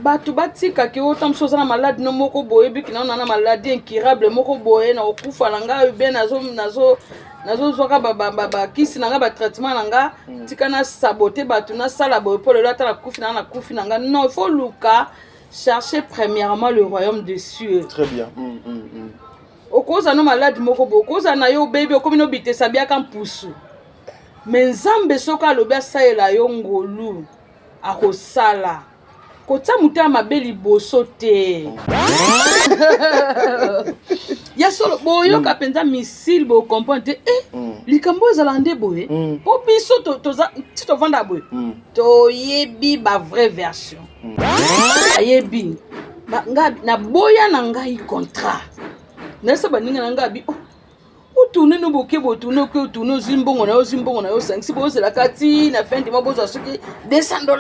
bato batika ki autant chose na malade no moko boye biki na na maladie incurable moko boye na okufa na nga be nazo zoka ba kisi na nga ba traitement na nga tika na saboter bato na sala boye pour le lata la kufi na nga non il faut luka chercher premièrement le royaume des cieux. Très bien. Okoza no malade moko boye okoza na yo baby okomi no bite sabia kan pusu mais nzambe soka lobi asalela yo ngolu akosala kota muta mabeli boso te ya solo boyo ka penza missile bo comprendre likambo ezala nde boye po biso toza ti to vanda boye to yebi ba vraie version ayebi nga na boya na ngai contrat nasa baninga na ngai bi tourner no boke bo tourner ko tourner zimbongo na yo 5 si bo c'est la kati na fin du mois bo za soki $200.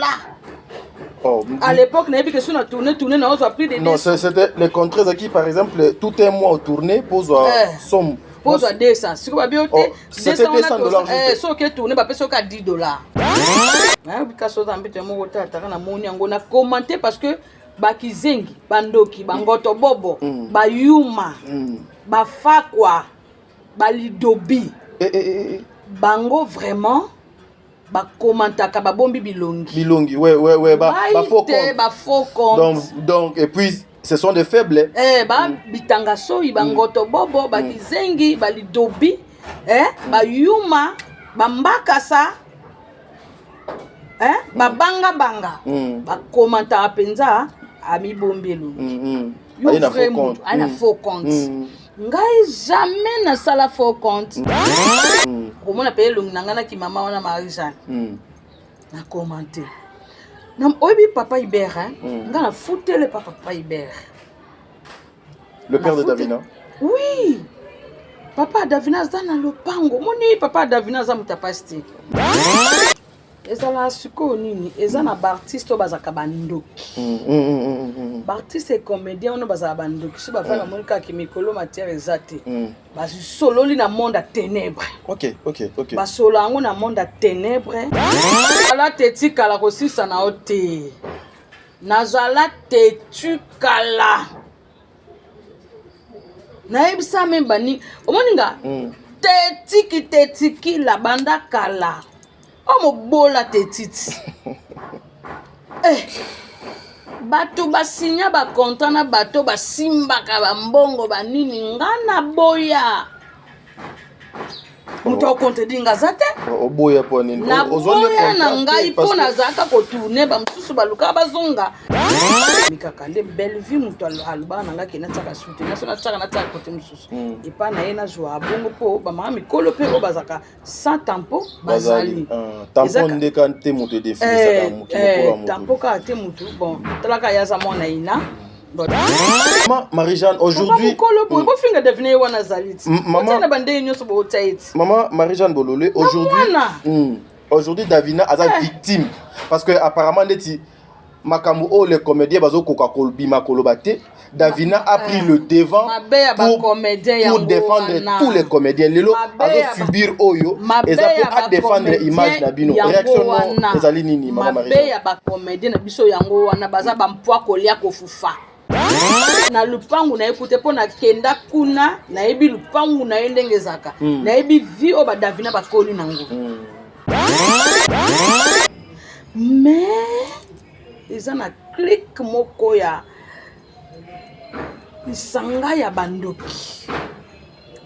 À l'époque, on avait que sur la tournée, on a pris des. Non, c'était les contrats qui, par exemple, tout un mois au tournée, pose somme. Pose à 200. Si vous avez c'était $200. So que tourner, bah, peut-être $10. Hein, parce que ça embête mon côté, na moni on a commenté parce que bakizengi, bandoki, bangoto bobo, bayuma, bafakwa, balidobi. Bango vraiment. Ba commentaka ba bombi bilongi ouais ba faux compte donc et puis ce sont des faibles ba bitanga soyi ba ngoto bobo ba kizengi ba lidobi ba yuma ba mbakasa ba banga ba commentaka penza ami bombi elongi ana faux compte ngai jamais na sala faux compte comment on appelle l'ongana qui maman on a Marie-Jeanne na commenté na obi papa Ibert nga na fouté le papa Ibert le père de Davina oui papa Davina zana le pango moni papa Davina za mutapasti ezala suko nini ezana ba artiste bazaka bandoki artiste et comédien on bazaka bandoki so ba fala monika ki mikolo matière ezate ba sololi na monde à ténèbres. OK. Ba solango na monde à ténèbres ala tetikala ko sisa na ote nazala tetukala na ebisa memba ni omoninga tetiki la banda kala omo bola tetiti bato basinya ba konta na bato basimbaka bambongo banini ngana boya muto okonte dinga zate oboya po nini na boya na ngai po na zaka ko tourner ba msusu baluka bazonga mikaka le belle vie muto aluba na ngaki na tsaka suti na sona tsaka na tsaka kote msusu epa na yena joa bongo po ba mama mikolo pe o bazaka sans tampo bazali tampo ndeka te muto définir ça muto ko tampo ka te muto bon talaka yaza mona ina Marie-Jeanne, aujourd'hui... Maman Marie-Jeanne Bololé, aujourd'hui Davina a victime. Parce que apparemment, Makamou, les comédiens, Davina a pris le devant pour défendre tous les comédiens. Lelo a subir Oyo et ça pour défendre l'image d'Abino. Réaction non, les alinini, Maman Marie-Jeanne. Na lupangu na écouter pour na kenda kuna na ebi lupangu na ndenge zaka na ebi vi o ba Davina ba koli nango mais ils na click moko ya lisanga ya bandoki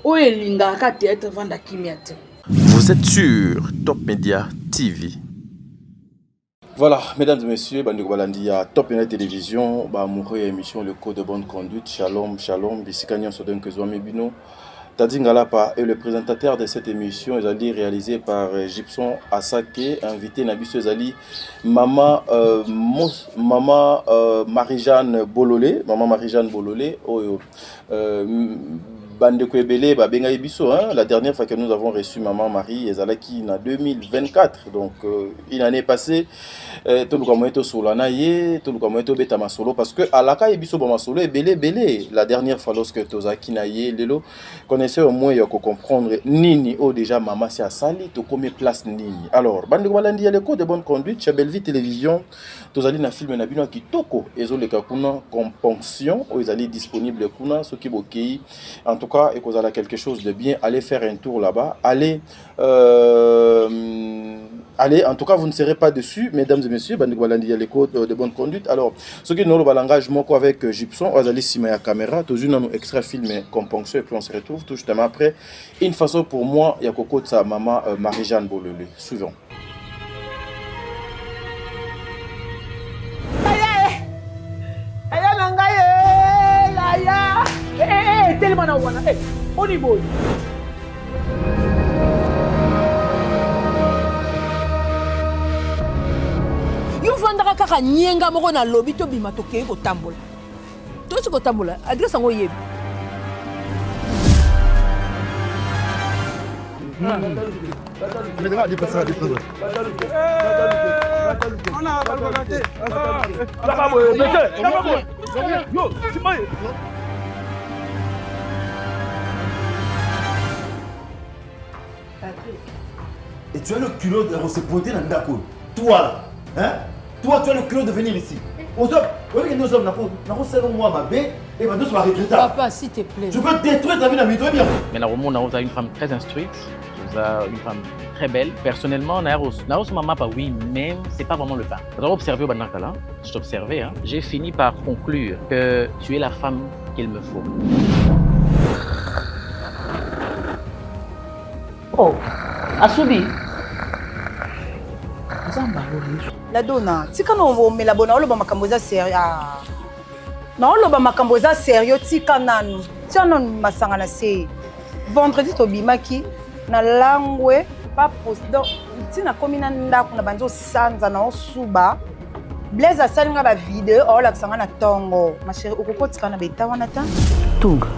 o elingaka théâtre vanda kimiate. Vous êtes sur Top Media TV. Voilà, mesdames et messieurs, Bandeko Balandi à Top Media Télévision, Mouré émission Le Code de Bonne Conduite, Shalom, Shalom, Bisikanion Soden Kezouame Bino, Tadzi Ngalapa est le présentateur de cette émission, Ezali réalisée par Gibson Asake, invité Nabiso Ezali, Maman Marie-Jeanne Bololé, bande Kwebele, Benga Ebiso, hein. La dernière fois que nous avons reçu Maman Marie, Ezalaki en 2024. Donc, une année passée, tout le monde est solana ye, tout le monde est beta masolo parce que à la cas Ebiso masolo est belé. La dernière fois lorsque Tozaki na ye, lelo, connaissez au moins yako comprendre nini oh déjà maman c'est à sali, to comme place nini. Alors, bande Walandi a le code de bonne conduite, chez Belleville Télévision, Tozali na film na bino kitoko, ezo le kakuna componction, ou ils allaient disponible kuna, ce qui bokei. En tout cas, et qu'on a quelque chose de bien, allez faire un tour là-bas. Allez, en tout cas, vous ne serez pas dessus, mesdames et messieurs. Il y a les codes de bonne conduite. Alors, ce qui nous le langage avec Gibson, vous allez si la caméra, tous une extra film componction et puis on se retrouve tout justement après. Une façon pour moi, il y a Coco de sa maman Marie-Jeanne Bololé. Suivons. Tellement na wana on y boy yo vandaka kaka nyenga moko na lobi to bima to ke ko tambola to ci ko tambola adresse ngo yebi Et tu as le culot de se pointer dans le d'accord. Toi là, hein? Toi, tu as le culot de venir ici. Aux hommes, oui, nous sommes dans moi, ma bête, et ma douce va regretter. Papa, s'il te plaît. Je peux détruire ta vie dans mes doigts bien. Mais Naromo, Naromo a une femme très instruite, une femme très belle. Personnellement, Naros maman, pas oui, mais c'est pas vraiment le cas. J'ai observé au Banakala, je t'observais, hein. J'ai fini par conclure que tu es la femme qu'il me faut. Oh, Asubi. La donna, tika no mela bona oloba makambo eza sérieux. Na oloba makambo eza sérieux tika nanu. Tia non masanga na se. Vendredi to bimaki na langwe pas post. Donc tina komina ndako na banzo sanza na osuba. Blaise asalinga ba vidéo ola kusanga na tongo. Ma chérie okokotika na beta wana ta. Tunga.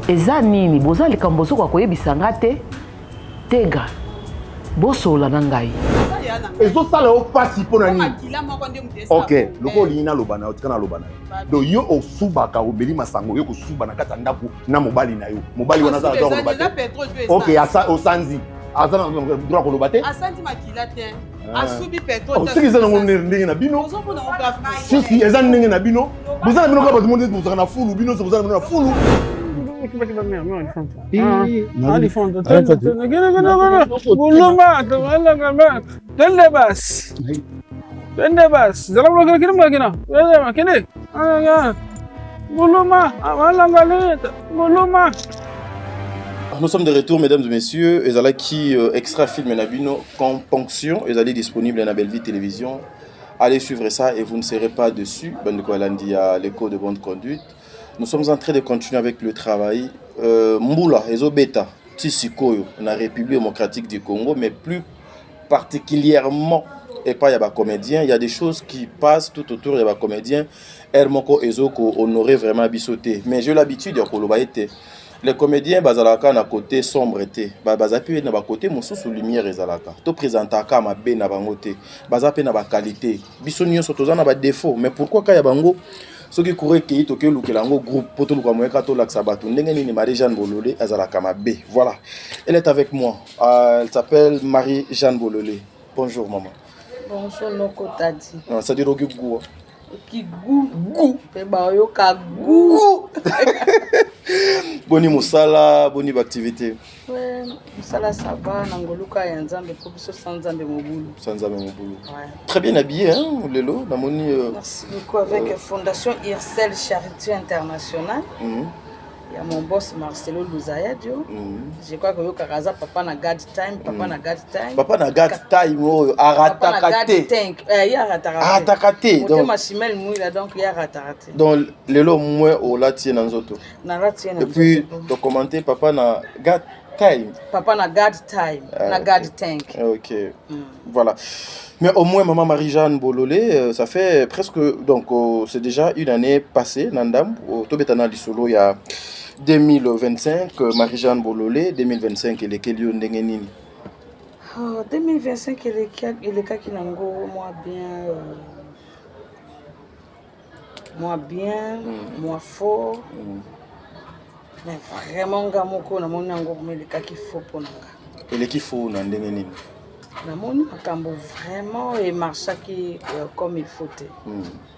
Eza nini boza likambo soko koyebisanga te? Tega. Bosola na ngai. Ezo sala o pasi pona nini? OK, loko lina lobana otikana lobana. Do yo osubaka obeli masango yo kosuba na kata ndako na mobali na yo. Mobali wana za droit kolobate. OK, asa osanzi. Asa na droit kolobate. Asanzi makila te. Asubi petro. Ce qui est ndenge na bino. Si eza ndenge na bino. Boza na bino ka bato monde boza na fulu bino so boza na fulu. Nous sommes de retour, mesdames et messieurs. Et là qui extra film Nabino Componction, et allez disponible dans Belleville Télévision. Allez suivre ça et vous ne serez pas dessus. Bandeko-Alandi à l'écho de bonne conduite. Nous sommes en train de continuer avec le travail. Mboula, Ezobeta, Tsisikoyo, la République démocratique du Congo, mais plus particulièrement, et pas il y a des comédiens, il y a des choses qui passent tout autour des comédiens. Hermoko Ezoko honoré vraiment bisoté. Mais j'ai l'habitude de Kolobaïté. Les comédiens, bazalaka na côté sombre té, bazapi na ba côté musu sous lumière ezalaka. To présentaka ma be na bangote, bazapi na ba qualité. Bisonio sotoza na ba défaut, mais pourquoi ka ya bango ceux qui couraient qui to ke lukelango groupe poto luka moyeka to laksa batu ndenge nini Marie-Jeanne Bololé azalaka ma be. Voilà. Elle est avec moi. Elle s'appelle Marie-Jeanne Bololé. Bonjour maman. Bonjour Noko Tadi. Ça dit rogu goût. Qui goût pe ba yo ka goût. Boni musala, boni activité. Ouais, musala ça va nangoluka ya nzambe ko biso sanzambe mobulu. Sanzambe mobulu. Ouais. Très bien habillé hein, Lelo, na moni Merci beaucoup avec Fondation Ircel Charité Internationale. Il y a mon boss Marcelo Luzayadio. Je crois que Yokaraza papa na God time, papa na God time. Papa na God time oh aratakate. Il y a ratakate. Aratakate. Donc ma chimel mouila donc il y a ratakate. Donc lelo moi au latie na nzoto. Na latie na. Et puis de commenter papa na God time. Papa na God time, na God tank. OK. Voilà. Mais au moins maman Marie-Jeanne Bololé, ça fait presque donc c'est déjà une année passée nandam au Tobetana Lisolo il y a 2025 Marie-Jeanne Bololé 2025 elekeli yo ndenge nini? 2025 elekaki nango moi bien moi fort mais vraiment nga moko na moni nango elekaki fort ponanga. Eleki fort na ndenge nini? Na moni makambo vraiment et marchaki comme il faut.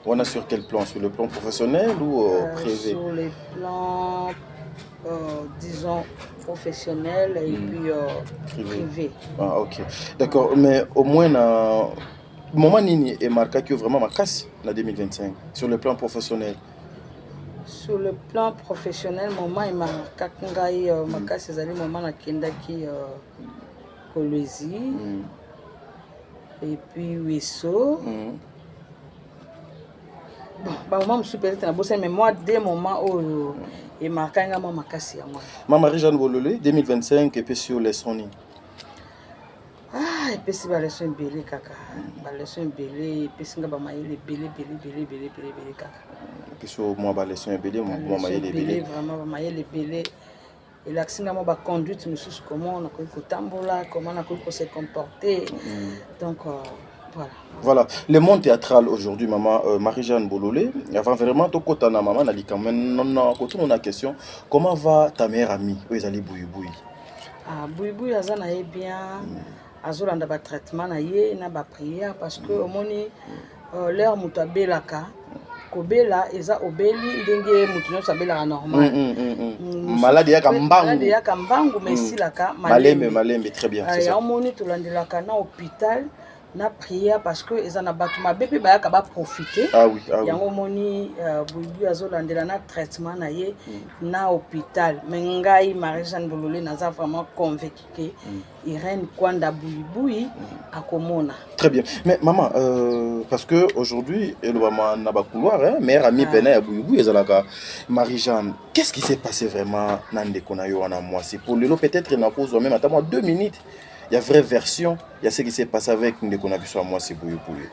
On a sur quel plan? Sur le plan professionnel ou privé? Sur le plan disons professionnel et puis privé. Ah ok. D'accord, mais au moins na moment nini est marqué que vraiment ma casse en 2025 sur le plan professionnel. Sur le plan professionnel, moment est marqué ngai ma casse ezali moment na kendaki Kolwezi et puis Wesso. Bon, bah moment je peut-être na bosse mais moi des moments où et marqué nga ma casse ya moi. Marie-Jeanne Bololé 2025 et puis sur les soni. Ah, et puis si ba leçon belé kaka. Ba leçon belé et puis singa ba maïle belé kaka. Et puis sur moi ba leçon belé moi maïle belé. Vraiment ba maïle belé. Et là singa moi ba conduite monsieur comment on a ko tambola, comment on a ko se comporter. Donc voilà, le monde théâtral aujourd'hui, maman Marie-Jeanne Bololé, avant vraiment tout côté na maman, on a dit quand même on a question, comment va ta meilleure amie, Ezali Bouiboui? Ah Bouiboui azana bien, azolanda ba traitement na ye na ba prière parce que au moni l'air mutabelaka kobela eza obeli ndenge mutu nyonso abelaka normal. Malade ya kambangu. Malade ya kambangu mais silaka malembe très bien, c'est ça. Ya moni tolandelaka na hôpital na prière parce que ils en a battu ma bébé ba ka ba profiter. Ah oui. Yango moni Bouiboui azolandela na traitement na ye na hôpital. Mais ngai Marie-Jeanne Bololé naza vraiment convaincu que Irène Kwanda Bouiboui akomona. Très bien. Mais maman parce que aujourd'hui elle va na ba couloir meilleure amie pena ya Bouiboui ezalaka Marie-Jeanne. Qu'est-ce qui s'est passé vraiment na ndeko na yo wana moi c'est pour lelo peut-être na cause même attends 2 minutes. Il y a vraie version, il y a ce qui s'est passé avec nous qu'on a vu sur moi c'est Bouiboui.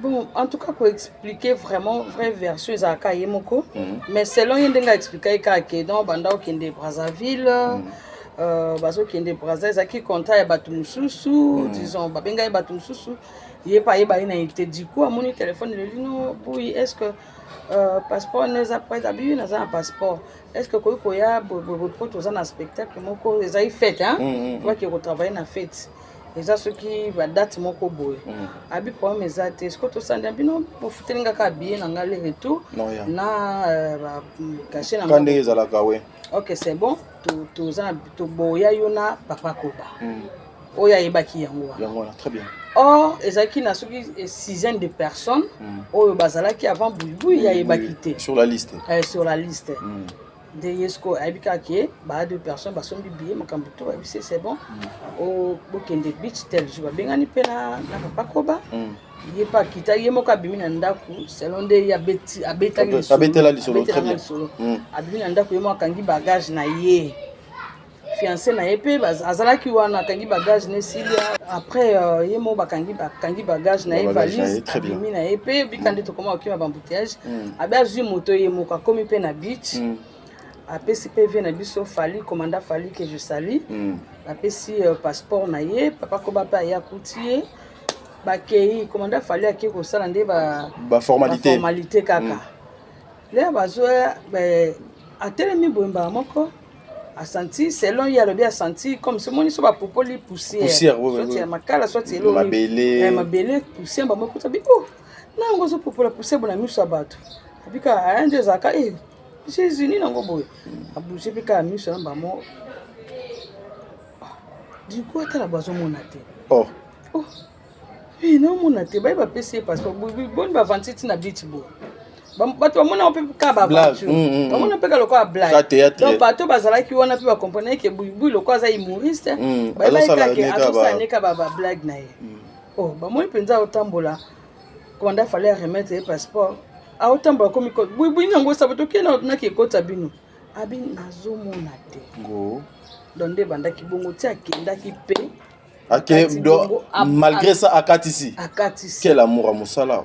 Bon, en tout cas pour expliquer vraiment vraie version ezaka yemoko, mais selon yendenga expliquer que dans banda okende Brazzaville, bazo kende Brazzaville zaki konta ya batu mususu, disons babenga ya batu mususu, yepa ina été du coup à mon téléphone le dit non, oui, est-ce que passeport n'est pas habillé dans un passeport. Est-ce que quand il y a beaucoup un spectacle moko les a fait toi qui retravailler na fête déjà ceux qui va date moko boy abi pour mes ates est-ce que to sanda bino pour futelinga ka bien na ngale retour na cacher na quand les ala kawe. OK c'est bon to boya yona papa koba oya yebaki yango très bien. Or, ezaki na soki 6 de personnes oyo bazalaki avant Bouiboui ya ebakité sur la liste. Sur la liste. De Yesko abika ke ba 2 personnes ba sombi billet makambo to ba c'est bon. O bokende beach tel jour bengani pena na papa koba. Il pas kita yemo ka bimi na ndaku selon de ya beti abeta la lisolo très bien. Abimi na ndaku yemo akangi bagage na ye. Fiancé na épée azalaki wana kangi bagage ne silia après yemo bakangi bagage na valise abimi na épée bikande to koma okima bambouteillage abazu moto yemo ka komi pe na beach apesi pe vient na biso fali commandant fali que je salue apesi passeport na ye papa ko ba pa ya kutie bakei commandant fali aki ko sala nde ba formalité kaka le bazo atelemi boyemba moko a senti selon il y a le bien senti comme ce moni so ba popoli poussière soit makala soit elo ma belé poussière ba moko tabi oh na ngozo popola poussière bona miso abato abika ande zaka Jésus ni nango boy abouche bika miso na ba mo du coup ata la bazo monate oh non monate ba pesi passeport bon ba vantiti na beach bo bato bamona mpe ka baventure bamona mpe ka lokola blague donc bato bazalaki wana mpe bakomprene ke Bouiboui lokola aza humoriste azosalaneka bablague na ye bamoni mpenza aotambola komanda fale aremettre ye passeport aotambola komi Bouiboui nango saba tokei naki ekota bino abi nazomona te donc nde bandaki bongo ti akendaki mpe malgré ça akatisi quel amour à mosala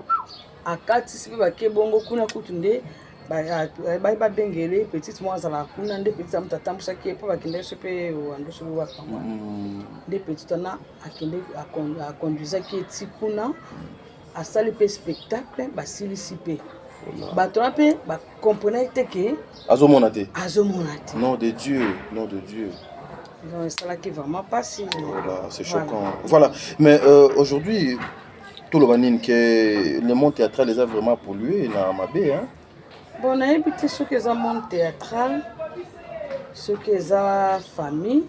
akatisi pe bake bongo kuna kutu nde ba bengele petite moi azala kuna nde petite amuta tambusaki po bakende sope wandusu wa kama nde petite na akende akonduisaki eti kuna asali pe spectacle basilisi pe bato na pe bacomprenait te ke azomona te nom de Dieu ils ont installé qui vraiment pas si voilà c'est choquant voilà mais aujourd'hui tout le banine que le monde théâtral les a vraiment pollué na mabe hein. Bon, on a évité ce que ça monde théâtral, ce que ça famille.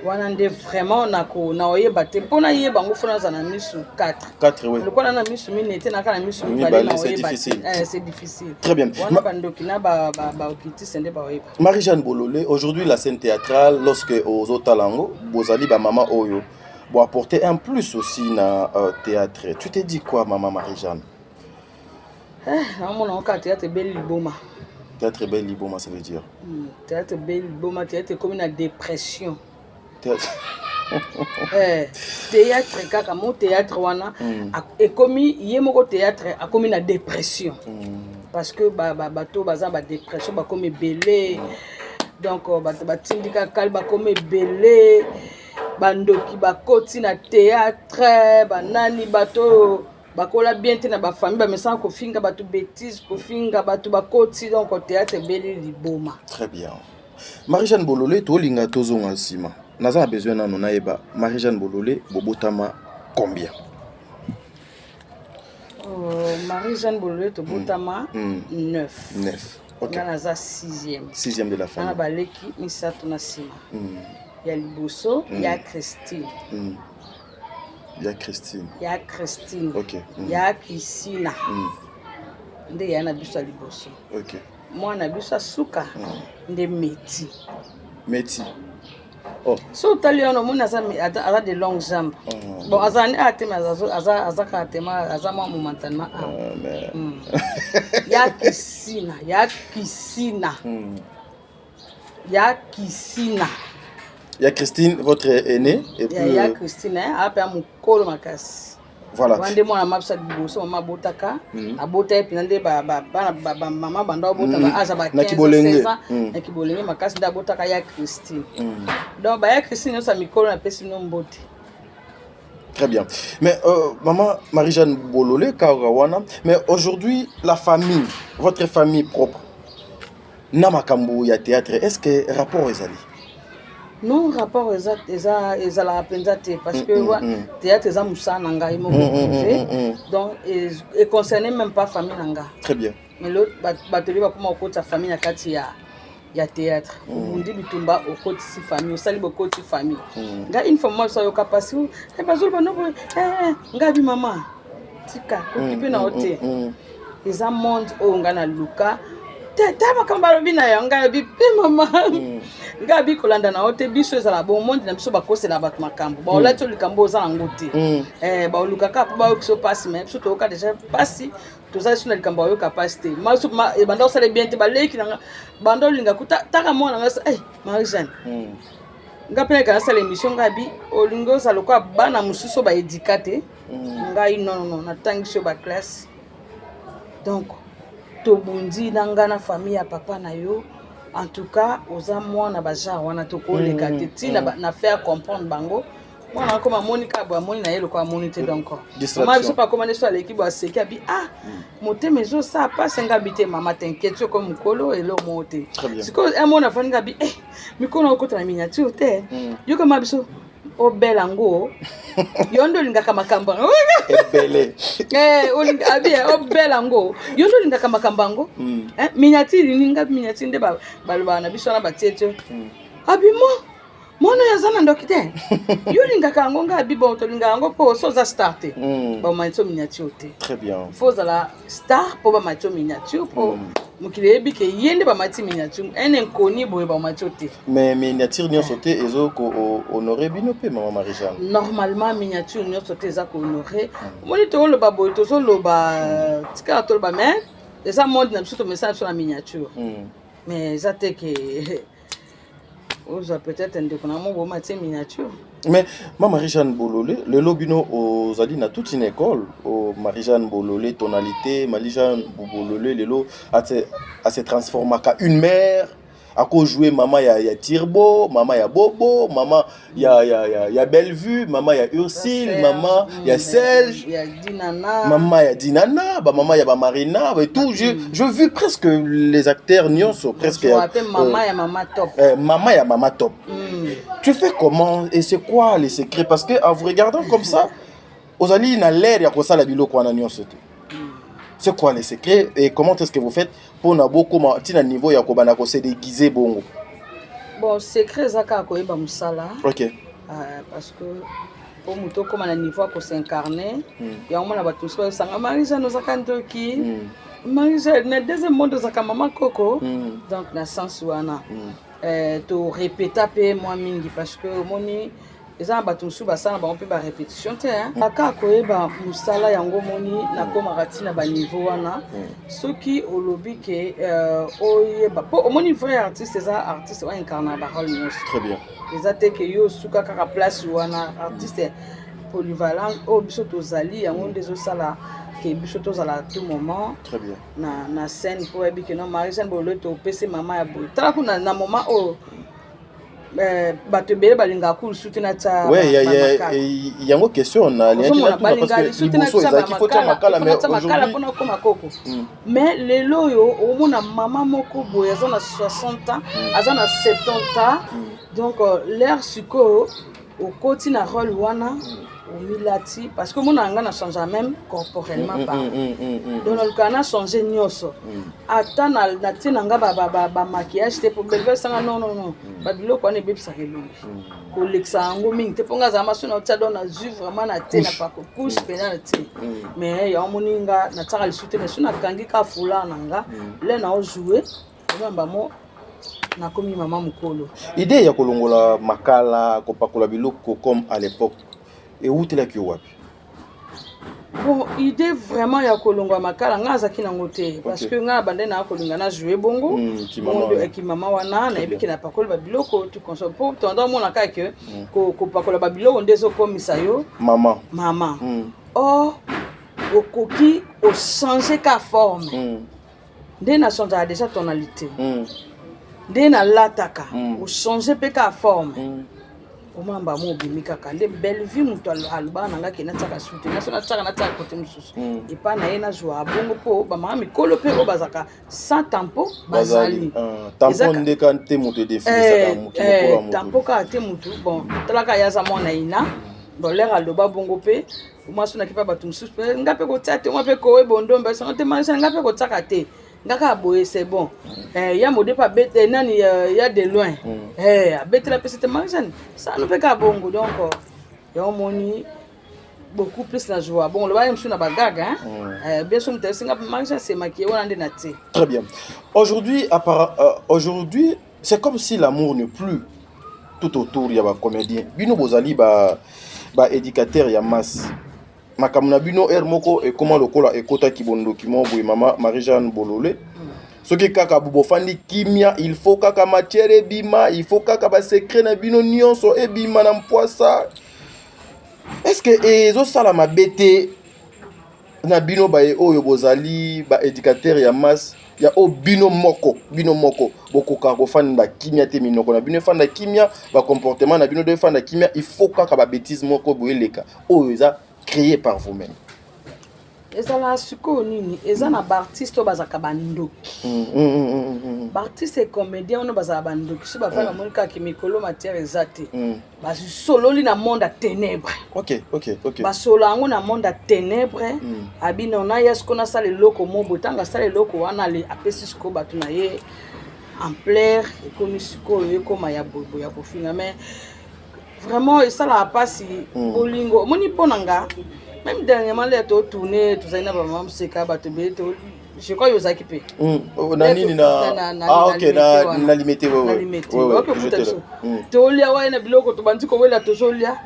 On a vraiment on a eu battu. Pour on a eu bango faut on a mis sur 4. 4 oui. Le quoi on a mis sur 1000 n'était n'a qu'à mis sur 1000 c'est difficile. C'est difficile. Très bien. On a bandoki na ba okiti sende ba oye. Marie-Jeanne Bololé, aujourd'hui la scène théâtrale lorsque aux Otalango, bozali ba maman oyo, bo apporter un plus aussi na théâtre. Tu t'es dit quoi maman Marie-Jeanne? On a un théâtre bel liboma. Théâtre bel liboma, ça veut dire théâtre bel liboma, théâtre comme une dépression. Théâtre théâtre kaka mo théâtre wana et comme yemoko théâtre a comme une dépression. Parce que bato baza ba dépression ba comme belé. Donc ba tindika kalba comme belé. Bandoki ba koti na théâtre, banani bato bakola bien te na ba famille ba messant ko finga bato bêtise ko finga bato bakoti donc au théâtre beli liboma. Très bien. Marie-Jeanne Bololé to linga tozonga nsima. Naza besoin na nona eba Marie-Jeanne Bololé bobotama combien? Marie-Jeanne Bololé to botama 9. 9. OK. Naza 6e. 6e de la famille. Na baleki misato na sima. Ya liboso ya Christine. Ya Christine. Ya Christine. OK. Ya Kisina. Nde ya na biso liboso. OK. Moi na biso suka nde Meti. Meti. Oh. So taliono mona za de longues jambes. Bon azani atema azaka atema azama momentanément. Ya Kisina, ya Kisina. Ya Kisina. Il y a Christine, votre aînée. Et puis... Il y a Christine, après mon col makas. Voilà. Quand moi la mapsa de bosso, maman botaka, a bota et puis nande maman banda bota aza ba 15 16 ans, na kibolenge makas nda botaka ya Christine. Donc ba ya Christine ça mikolo na pesi no mbote. Très bien. Mais maman Marie-Jeanne Bololé Kawana, mais aujourd'hui la famille, votre famille propre. Na makambo ya théâtre, est-ce que rapport ezali? Non, rapport exact, la appendate parce que théâtre est moussa nanga imo donc et concernait même pas famille nanga. Très bien. Mais l'autre bateli va comment au côté sa famille na kati ya théâtre. On dit bitumba au côté si famille, au sali au côté famille. Nga une fois moi ça yo capacité, et bazul ba no nga bi maman. Tika, occupé na hôtel. Les monde au ngana luka. Tata makamba bina ya nga bi mama. Nga bi kolanda na hote biso za la bon monde na biso ba kosela bato makambo. Ba olati likambo za ngote. Ba olukaka ba okso passe mais biso to ka déjà passe to za sur likambo yo capacité. Maso banda osale bien te ba leki na banda linga kuta taka mona nga Marie-Jeanne. Nga pena kana sala émission nga bi olingo za lokwa bana mususo ba éducaté. Nga non na tangi ba classe. Donc tobundi nanga famille ya papa na yo en tout cas oza mwana baja wana tokoleka te na faire comprendre bango mwana comme Monica bo moni na yelo kwa monité donc maman biso pas commander sur l'équipe ba seki abi moté mezo ça passe nga bité maman t'inquiète comme mukolo et lo moté siko un mona fanga bi mikono okota na miniature te yo kama biso o belango yondo lingaka makamba ebele olinga abi o belango yondo lingaka makambango miniature ninga miniature nde ba na biso na batete abi mono yazana ndokite yo lingaka ngo nga abi bon to linga ngo po so za starter ba maito miniature te. Très bien. Faut za la star po ba maito miniature po mukile bike yende ba mati miniature un inconnu bo ba maito te. Mais miniature nyo sauté ezo ko honorer binope maman Marie-Jeanne. Normalement miniature nyo sauté za ko honorer. Moni to lo ba boy to so lo ba tika to ba mais les monde na biso to message sur la miniature. Mais ça te que oza peut-être ndeko na mo bo mati miniature. Mais Marie-Jeanne Bololé, le lobino aux Zali na toute une école. Marie-Jeanne Bololé, tonalité, Marie-Jeanne Bololé, le lot a se transformé en une mère. À quoi jouer maman il y a Tirbo, maman il y a Bobo, maman il y a Bellevue, maman il y a Ursule, maman il y a Serge, il y a Dinana, maman il y a Dinana, maman il y a Marina et tout. Je vu presque les acteurs nyonso presque. On appelle maman il y a maman top. Maman il y a maman top. Tu fais comment et c'est quoi les secrets parce que en vous regardant comme ça, aux alliés n'a l'air il y a quoi ça la bilo quoi nyonso. C'est quoi les secrets et comment est-ce que vous faites pour n'avoir comment tina niveau ya ko bana ko se déguiser bongo. Bon secret zaka ko yeba musala. OK. Parce que pour muto comme na niveau ko s'incarner ya on na batu so sanga Marie-Jeanne zaka ndoki. Marie-Jeanne na deuxième monde zaka maman Coco. Donc na sens wana to répéter pe moi mingi parce que moni eza batu su basana ba on peut ba répétition te hein aka koyeba musala yango moni na koma ratina ba niveau wana soki olobi ke oyeba po moni vrai artiste eza artiste wa incarner ba rôle nyos très bien eza te ke yo suka kaka place wana artiste polyvalent o biso tozali yango ndezo sala ke biso tozala à tout moment très bien na scène pour ebi ke non Marie-Jeanne Bololé to pese mama ya boy tala kuna na moment o batebele balinga cool soutenir ta ouais il y a une question on a parce que liboso ezaki faut ta makala mais aujourd'hui pona koma Coco mais lelo yo omona mama moko boy azana 60 ans azana 70 ans donc l'air suko au côté na rôle wana au milati parce que mon anga na changé même corporellement pas donc le kana changé nyoso ata na tina nga ba maquillage te pour belle sanga non ba biloko ne bebisa kelongi ko lexa ngo mingi te ponga za maso na tia don na zu vraiment na te na pas ko couche pena na te mais ya moninga na tsaka le soute mais suna kangi ka fula nanga le na o jouer ba mo na komi mama mukolo idée ya kolongola makala ko pakola biloko comme à l'époque et où tu l'as qui wapi bon idée vraiment ya kolongola makala nga azaki nango te parce que nga bande na kolonga na jouer bongo ki mama wana na ebiki na pakola ba biloko tu console pour tondre mona ka ke ko pakola ba biloko ndezo komisa yo mama oh okoki o changer ka forme nde na changer déjà tonalité nde na lataka o changer pe ka forme omamba mo bimika kande belle vie muto aluba nanga ke na tsaka suite na sona tsaka na tsaka côté mususu et pas na ena joa bongo po ba mama mikolo pe o bazaka sans tempo bazali tempo nde kante muto définir ça muto ko muto tempo ka te muto bon talaka ya za mona ina bon l'air aloba bongo pe moi sona ki pa batu mususu pe ngape ko tsate moi pe ko e bondo mba sona te marisa ngape ko tsaka te ngaka boye c'est bon ya modé pas bête nani ya de loin bête la petite Marie-Jeanne ça ne fait qu'à bongo donc ya moni beaucoup plus la joie bon le baye msuna bagaga bien sûr m'te singa Marie-Jeanne c'est maquillé on ande na te très bien aujourd'hui aujourd'hui c'est comme si l'amour n'est plus tout autour ya ba comédien bino bozali ba éducateur ya masse makamuna bino moko et comment le kola ekota kibondo kimo boy mama Marie-Jeanne Bololé soki kaka bubo fandi kimia il faut kaka matière bima il faut kaka ba secret na bino nyonso e bima na mpoisa est-ce que ezo sala mabete na bino ba oyo bozali ba éducateur ya masse ya o bino moko boko ka ko fanda kimia te minoko na bino fanda kimia ba comportement na bino de fanda kimia il faut kaka ba bêtise moko boyeleka oyo eza créé par vous-même. Ezala suko nini ezana artiste bazaka bandoki artiste et comédien on bazaka bandoki so bafana monika ki mikolo matière ezate basi sololi na monde à ténèbres. OK. Ba solango na monde à ténèbres abina na yesko na sale loko mo botanga sale loko wana le apesi suko batu na ye en plaire et comme suko ye koma ya bobo ya kofinga mais vraiment et ça la passe bolingo moni ponanga même dernièrement les to tourner tout ça na ba mam seka ba to be to je crois yoza kipe na nini na OK na limité to lia wa na biloko to bandi ko wela to zolia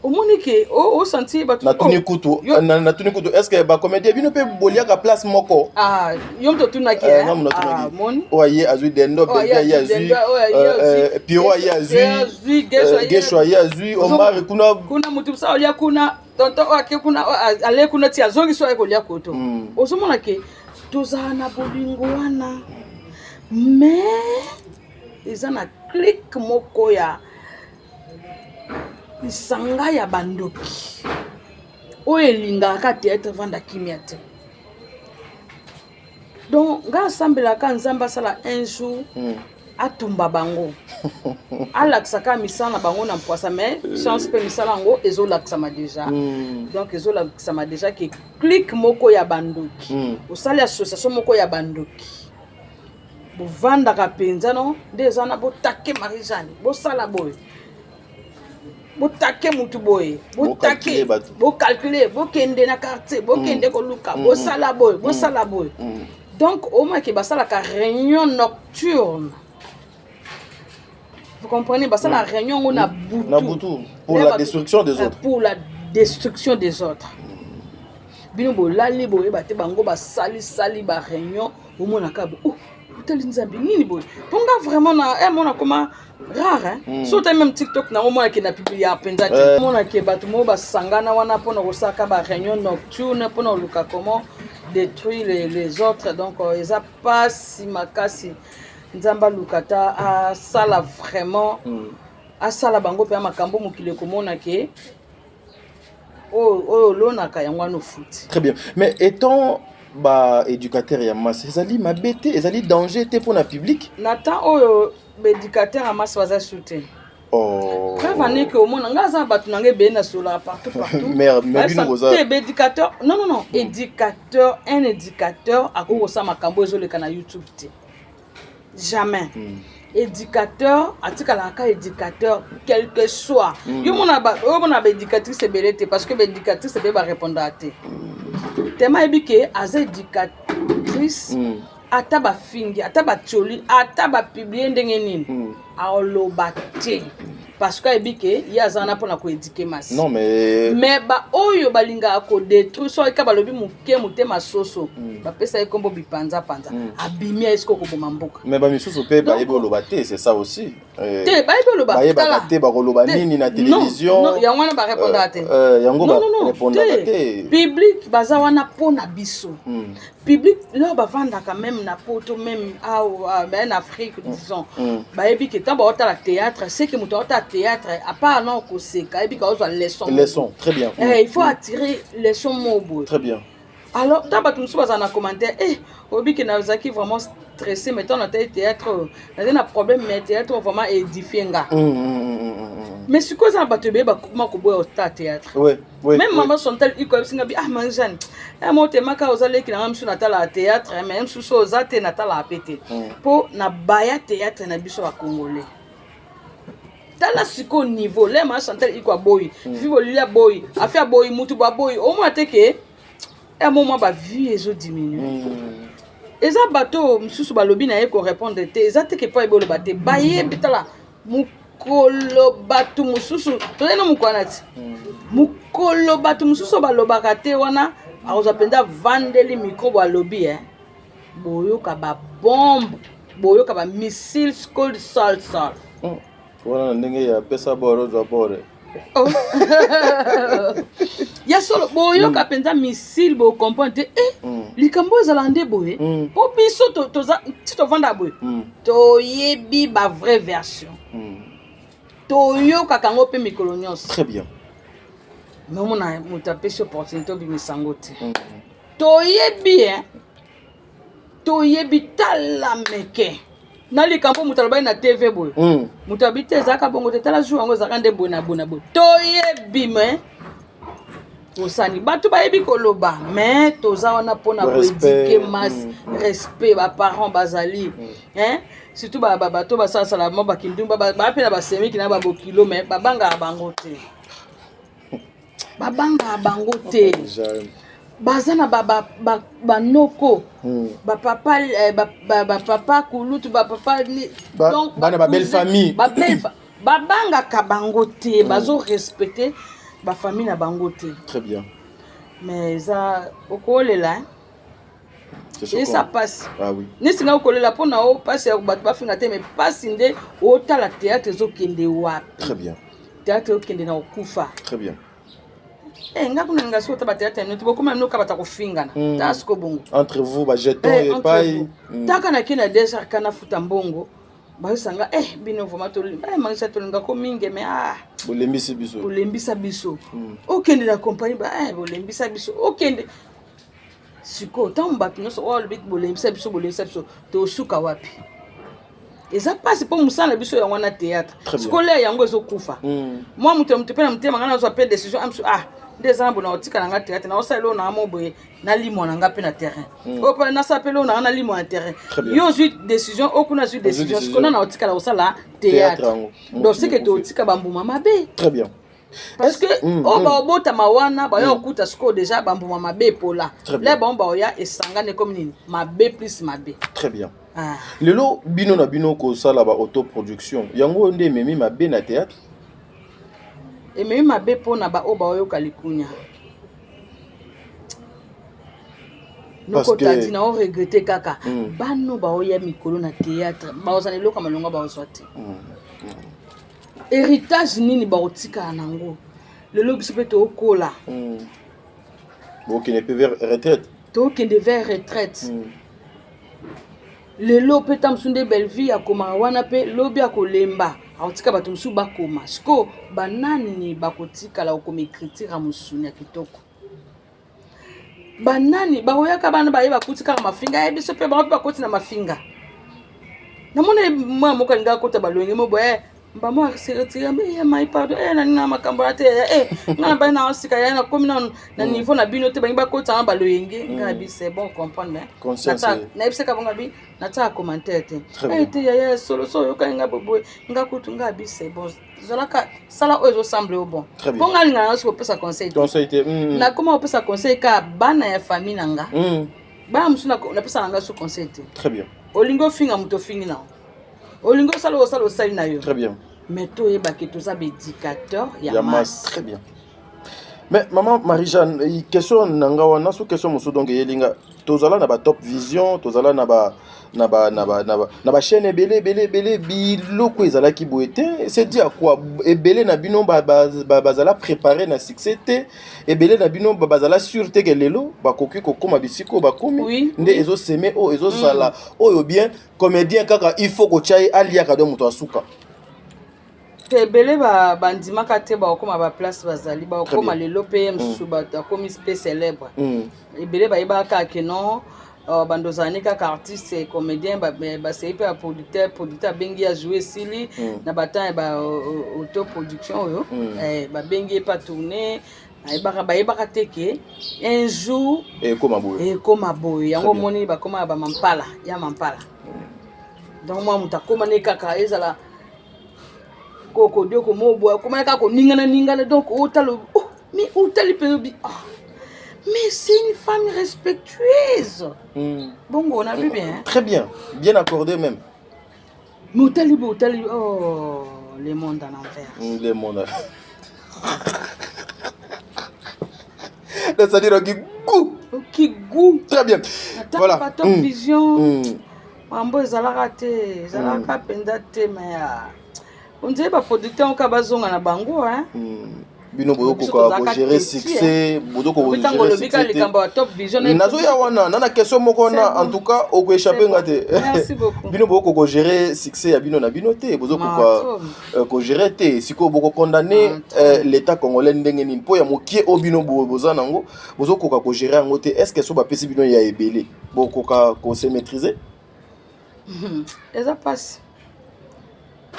au moni que au senti ba na tuni kutu na tuni kutu est-ce que ba comédien bino pe bolia ka place moko yom to tuna ke moni oye azui dendo bebe ya azui piro ya azui gesho ya azui omar kuna mutu sa olia kuna tonto ake kuna ale kuna ti azongi so ekolia koto osomona ke tozana bolingo wana mais eza na clique moko ya lisanga ya bandoki oyo elingaka théâtre vanda kimia te donc nga asambelaka nzambe asala un jour atumba bango alakisaka misala na bango na mpwasa mais chance mpe misala yango ezolakisama déjà donc ezolakisama déjà ke clique moko ya bandoki osali association moko ya bandoki bovandaka mpenza no nde eza na botake marie-jeanne bosala boye botake mutu boye botake bocalcule bokende na quartier bokende koluka bosala boye donc au moins que basalaka réunion nocturne vous comprenez basala réunion na butu pour la destruction des autres bino bolali boye bate bango basali ba réunion au moins na tali nzambi nini boy ponga vraiment na mona comment rare so ta même TikTok na mona ke na publier penza te mona ke batu mo basangana wana pona kosaka ba réunion nocturne pona luka comment détruire les autres donc eza pas si makasi nzamba lukata a sala vraiment a sala bango pe makambo mokile komona ke lonaka yango no foot. Très bien, mais étant éducateur ya masse ezali mabete ezali danger te pour na public natan oyo éducateur ya masse baza soutien preuve ane que au monde ngaza batu nange be na sola partout mais bino boza éducateur non éducateur un éducateur akoko sa makambo ezoleka na YouTube te jamais éducateur atikalaka éducateur quel que soit yo mona ba éducatrice belete parce que éducatrice be ba répondre à te tema ebike as éducatrice ata ba fingi ata ba tioli ata ba publier ndenge nini aoloba te parce que ebike yazana pona ko éduquer masse non mais ba oyo balinga ko détruire so ka balobi muke mutema soso ba pesa ekombo bipanza panza abimia esko ko bomamboka mais ba misusu pe ba yebo loba te c'est ça aussi te ba yebo loba te ba loba nini na télévision non ya wana ba répondre à te yango ba répondre à te public baza wana pona biso public là ba vanda quand même na poto même en Afrique disons ba yebike tamba otala théâtre c'est que muto otala théâtre à part non ko seka yebika ozo leçon très bien il faut attirer leçon mobo très bien alors tamba tumsu baza na commentaire obiki na zaki vraiment stressé mettons na théâtre na problème mais théâtre vraiment édifié nga mais ce que ça bato be ba kuma ko boya au théâtre oui même maman Chantal iko singa bi manjane mo te maka ozale ki na même sur natala théâtre même sur so zate natala pété po na baya théâtre na biso ba congolais tala siko niveau le maman Chantal iko boy vivo lia boy afia boy mutu ba boy au moins te ke moment ba vie ezo diminuer eza bato msusu balobi na ye ko répondre te eza te ke pa ebolo bate baye bitala mukolo batu mususu tolena mukwana ti mukolo batu mususu balobaka te wana akoza penda vandeli micro balobi boyoka ba bombe boyoka ba missile cold salt wana ndenge ya pesa boro za bore ya solo boyoka penza missile bo comprendre likambo ezala nde boye po biso tovanda boye toyebi ba vraie version toyoka kango mpe mikolo nyonso très bien mais omona moto apesi opportunité obimisango te toyebi tala meke na likambo moto alobai na tv boye moto abi te ezalaka bongo te tala jour yango ezalaka nde boye na boye toyebi me osani bato bayebi koloba mais toza wana mpona koédike masse respect baparent bazali surtout bato basalasala mo bakindumba bape na basemiki na babokilo mais babangaka bango te baza na banoko bapapa kulutu bapapa bana babelle famille babangaka bango te bazo respecte famille na bango te. Très bien. Mais ça okolela et ça passe. Ah oui. Ni singa okolela pona o passe ya bato ba finga te mais passe nde o tala théâtre zo kende wapi. Très bien. Théâtre o kende na okufa. Très bien. Nga kuna nga so ta ba théâtre no tiboko même no ka bata ko finga na. Ta sko bongo. Entre vous ba jeton et paille. Taka na kina déjà kana futa mbongo. Ba sanga bino voma to mangisa to nga ko minge mais bolembisa biso. Bolembisa biso. Okende na compagnie ba bolembisa biso. Okende siko tamba no so all bit bolembisa biso to suka wapi. Eza passe pour musana biso ya wana théâtre. Siko le yango ezo kufa. Moi mutu pe na mutema ngana zo pe décision des ans na otika na nga théâtre na osalo na moboye na limo na nga pe na terrain. Opa na sapelo na limo na terrain. Yo ju décision okuna ju décision siko na otika la osala théâtre. Donc c'est que to otika bambuma mabe. Très bien. Parce que ba obota mawana ba yo kuta siko déjà bambuma mabe pola. Les bomba ya esangane comme nini mabe plus mabe. Très bien. Lelo bino na bino ko sala ba autoproduction. Yango nde memi mabe na théâtre. Et même ma bé pour na ba oba oyo kalikunya. Parce que tadi na on regretter kaka. Bano ba oya mikolo na théâtre. Ba ozana loka malonga ba oswati. Héritage nini ba otika nango. Le lobby peut te okola. Bon qui n'est pas vers retraite. To qui ne vers retraite. Le lo peut tamsunde belle vie ya koma wana pe lobby akolemba. Aotika bato musu bakoma siko banani bakotika la okome critique musuni ya kitoko banani baoyaka bana bayeba kutika mafinga biso pe bakoti na mafinga namona mwa moka nga kota balwenge mo boye mbamo aseretira me mai pardon na nina makambo ate ngana ba na osika ya na komi na niveau na bino te bangi bakota na balwenge ngabi c'est bon comprendre mais conscience na ebiseka bonga bi na ta commentaire te te ya solo so yo kanga bobo nga kutu ngabi c'est bon zalaka sala ozo semble au bon bonga linga na so pesa conseil na comment on pesa conseil ka bana ya famille nanga ba musuna na pesa nanga so conseil te très bien olingo finga muto fingi na olingo salo sali na yo. Très bien. Mais toi et baki tous éducateur ya mas. Très bien. Mais maman Marie-Jeanne, question nanga wana so question muso donc yelinga tozala na ba top vision, tozala na ba chaîne belé biloko ezala ki boete, c'est dire quoi ebele na bino bazala préparer na succès te, ebele na bino bazala sûreté que lelo bakoki kokoma bisiko bakomi nde ezo semer o ezo sala oyo bien comédien kaka il faut ko chai alia ka do muto asuka. Ebele bandimaka te bakoma ba place bazali bakoma lelo PM suba takomi célèbre. Ebele bayebaka ke non bandozani kaka artiste comédien c'est hyper producteur bengi a jouer sili na batan autoproduction yo bengi pas tourner bayebaka te ke un jour ekoma boye yango moni bakoma ba mampala ya mampala donc moi mutakoma ne kaka ezala koko dioko mobo comment ka ko ningana donc otalo mais otali pebi mais c'est une femme respectueuse. Bon, on a vu bien. Très bien, bien accordé même. Mais otali oh les mondes en envers. Les mondes. C'est-à-dire qui goût. Très bien. Voilà. Pas ton vision. Mambo ezalaka te, ezalaka penda te mais on dirait pas producteur on ka bazonga na bango hein. Bino boyoko ko gérer succès bodoko ko gérer succès nazo ya wana nana question moko na en tout cas o ko échapper ngate merci beaucoup bino boyoko ko gérer succès ya bino na bino te bozoko ko gérer te siko boko condamner l'état congolais ndenge ni po ya mokie o bino bozana ngo bozoko ko gérer ngo te est-ce que so ba pesi bino ya ebele boko ko se maîtriser eza passe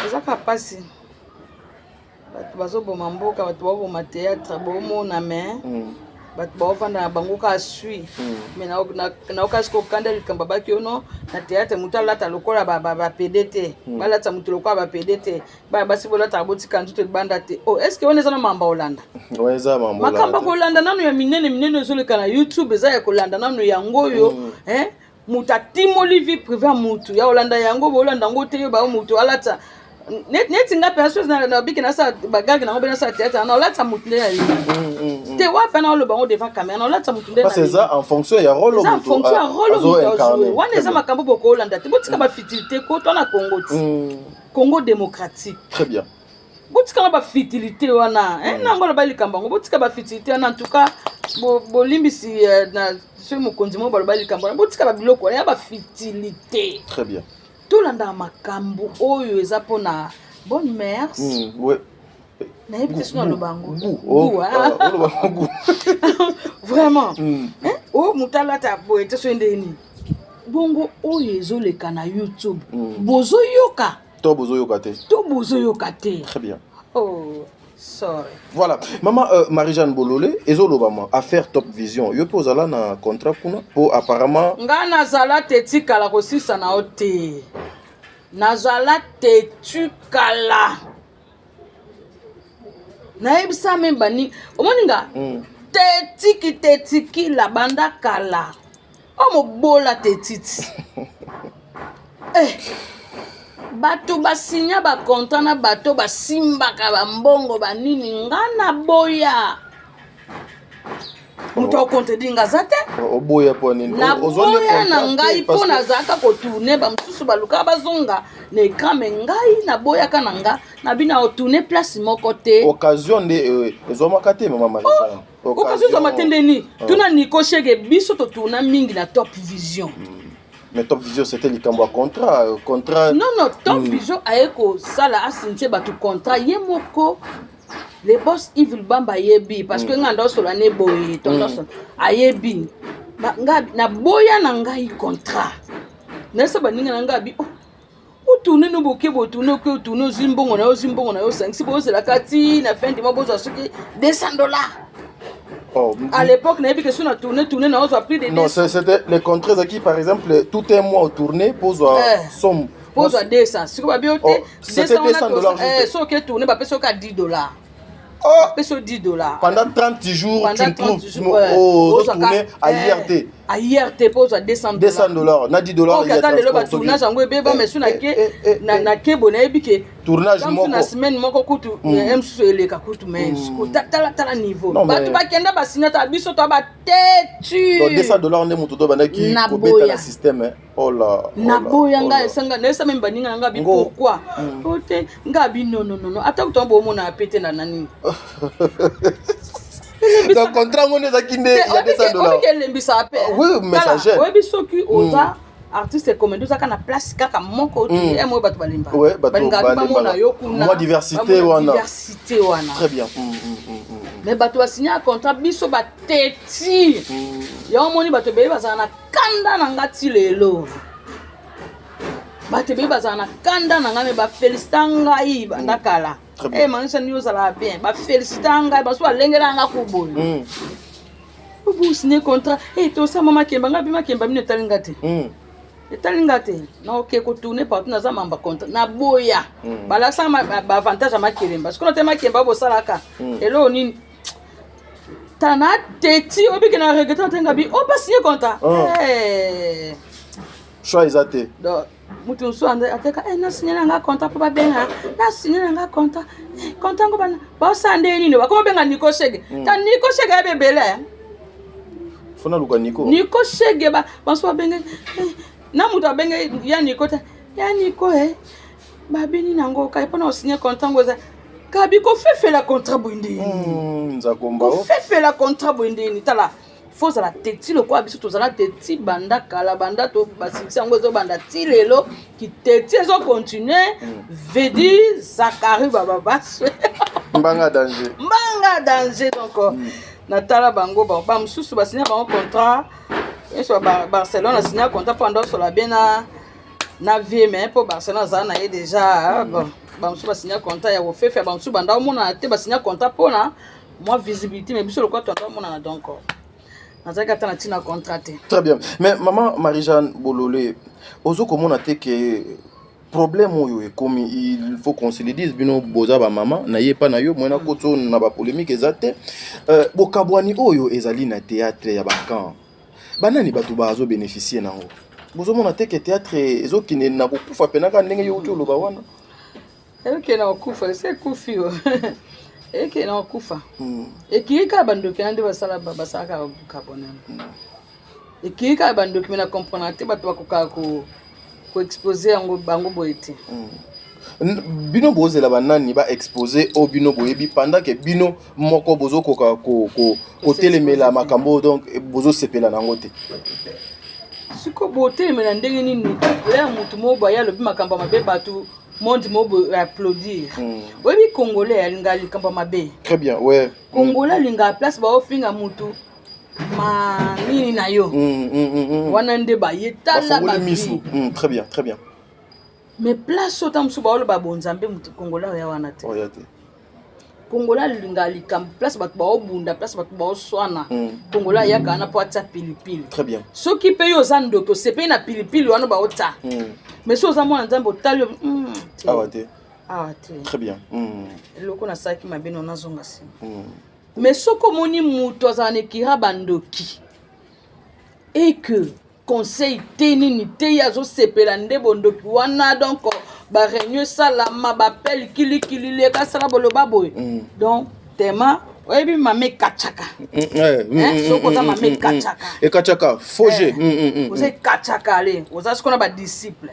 eza ka passe bato bazoboma mboka bato baboma théâtre bomona mais bato baofanda na bango ka sui mais naoka siko kanda likambo baki yo no na théâtre moto alata lokola bapede te balata moto lokola bapede te basi bolata botika nzuto libanda te oh est ce que on eza na mamba olanda makamba kolanda nano ya minene ezoleka na YouTube eza ya kolanda nano yango yo moto atimoli vie privée mutu ya olanda yango bolanda ngo te yo ba mutu alata neti nga personne na biki na sa bagage na obena sa théâtre na la tamutunde ya te wa pa na lo bango devant caméra na la tamutunde parce que ça en fonction ya rôle en fonction ya rôle incarné wana eza makambo boko Hollande te botika ba futilité ko to na Congo Congo démocratique très bien botika ba futilité wana na ngolo ba likambo botika ba futilité wana en tout cas bolimbisi na ce mokonzi mo ba likambo botika ba biloko ya ba futilité très bien tolanda makambo oyo eza pona bonne mère ouais nayebi te sino alobango vraiment o mutalata boye te so ndeni bongo oyo ezoleka na YouTube bozoyoka bozoyoka te très bien oh sorry voilà maman Marie-Jeanne Bololé ezolobama affaire Top Vision yo pose là na contrat kuna po apparemment nga nazala te tikala kosisa na ote nazala te tukala naebisa memba ni omoninga tetiki la banda kala omobola tetiti bato basinya bakonta na bato basimbaka bambongo banini nga na boya mutu akonte dinga za te oboya po nini na boya na ngai mpo nazalaka kotourne bamosusu baluka bazonga na ekran me ngai na boyaka na nga na bino otourne place moko te occasion nde ezwamaka te mama Marie-Jeanne occasion ezwama te ndeni tuna Nico Chege biso totourna mingi na Top Vision. Mais Top Vision c'était likambo ya contrat non Top Vision ayeko sala asintie batu contrat ye moko le boss Evil Bamba yebi parce que nga ndo sola ne boye tondo ayebi nga na boya na ngai contrat nesa baninga na ngabi o tourner no boke bo tourner ko tourner zimbongo na yo 5 si bo la kati na fin du mois bo za soki $200. À l'époque, on avait que sur tourner, on a pris des. Non, c'était les contrats qui, par exemple, tout un mois au tourné, pose somme. Pose à 200. Si vous avez c'était $200. Sauf que tourner, bah, peut-être $10. Peut-être $10. Pendant 30 jours, tu trouves au tourné à IRT. À IRT, pose à $200. $200. Na $10. Oh, quand le tournage, on va bien, mais sur la kebo, na ebique. Tournage moko. Na semaine moko kutu, le kakutu mais tala niveau. Ba tu ba kenda ba signer ta biso to ba tetu. Donc $200 ne mutu to bana ki ko beta na système. Oh là. Na boya nga esanga na esa memba ninga nga bi pourquoi? Ote nga bi non. Ata kutombo mona pété na nani. Donc contrat ngone za kinde ya $200. Oui, messager. Oui, biso ki oza artiste comédie ça kana place kaka moko et moi bato balimba. Ouais, bato balimba. Moi diversité wana. Diversité wana. Très bien. Mais bato ba signer contrat biso ba teti. Ya omoni bato be bazana kanda na ngati lelo. Bato be bazana kanda na ngame ba felicitanga ngai bandakala. Manisa news ala bien. Ba felicitanga ba so alengela nga kuboyo. Vous signez contrat et tout ça maman kemba ngabi makemba mine talingate. Etalingate na OK ko tourner partout na za mamba contrat na boya. Bala sa ba avantage à makelemba. Parce que no tema kemba bo salaka. Elo ni tana teti obi na regretter ngabi o pas signer contrat. Choix exacté. Donc mutu so ande ateka na signer nga contrat po ba benga. Na signer nga contrat. Contrat ngo bana ba sande nini ba ko benga Nico Chege. Ta Nico Chege bebele. Fona luka Nico Chege ba so benga na mutu benga ya Nico ba beni nango kai pona signer contrat ngoza kabi ko fefe la contrat bwindi. Nzakomba ko fefe la contrat bwindi tala faut ça la teti le quoi biso to za la teti banda kala banda to basiksi ngozo banda ti lelo ki teti zo continuer vedi Zakari baba baswe mbanga danger donc natala bango ba mususu ba signer bango contrat eso Barcelone a signé contrat pendant sur la bien na vie mais pour Barcelone ça na déjà bon ba mususu ba signer contrat ya ofefe ba mususu banda mona te ba signer contrat pona moi visibilité mais biso le quoi tonton mona donc très bien mais maman Marie-Jeanne Bololé ozo komona te que problème oyo comme il faut qu'on se le dise bino boza ba maman na ye pa na yo mona koto na ba polémique ezate bokabwani oyo ezali na théâtre ya bakan banani batu bazo bénéficier nango bozo mona te que théâtre ezokine na kokufa penaka ndenge yo to loba wana eke na okufa c'est kufi eke na okufa ekika bandoki nande basala basaka kabona ekika bandoki mena comprendre te bato bakoka ko exposer yango bango boyete bino bozela banani ba exposer au bino boyebi pendant que bino moko bozo koka ko telemela makambo donc bozo sepela nango te siko botelemela ndenge nini ya mutu mobo ya lobi makambo mabe bato monde mobo applaudir oyebi congolais alinga likambo mabe très bien ouais congolais alinga place ba ofinga mutu ma nini na yo wana nde ba yetala ba très bien très bien. Mais place autant que ba ba bonzambe mutu congolais ya wana te congolais linga likam place ba obunda place ba oswana congolais ya kana po atsa pilipili très bien soki pe yo zando to sepe na pilipili wana ba ota mais so za mwana nzambo talio très bien loko na saki mabeno na zonga si mais soko moni mutu azane kira bandoki et que conseil tenini te yazo sepela nde bondoki wana donc ba réunion salama ba pel kili le ka sala boloba boy donc tema oyebi mame kachaka soko za mame kachaka et kachaka foje oze kachaka le oza sikona ba disciple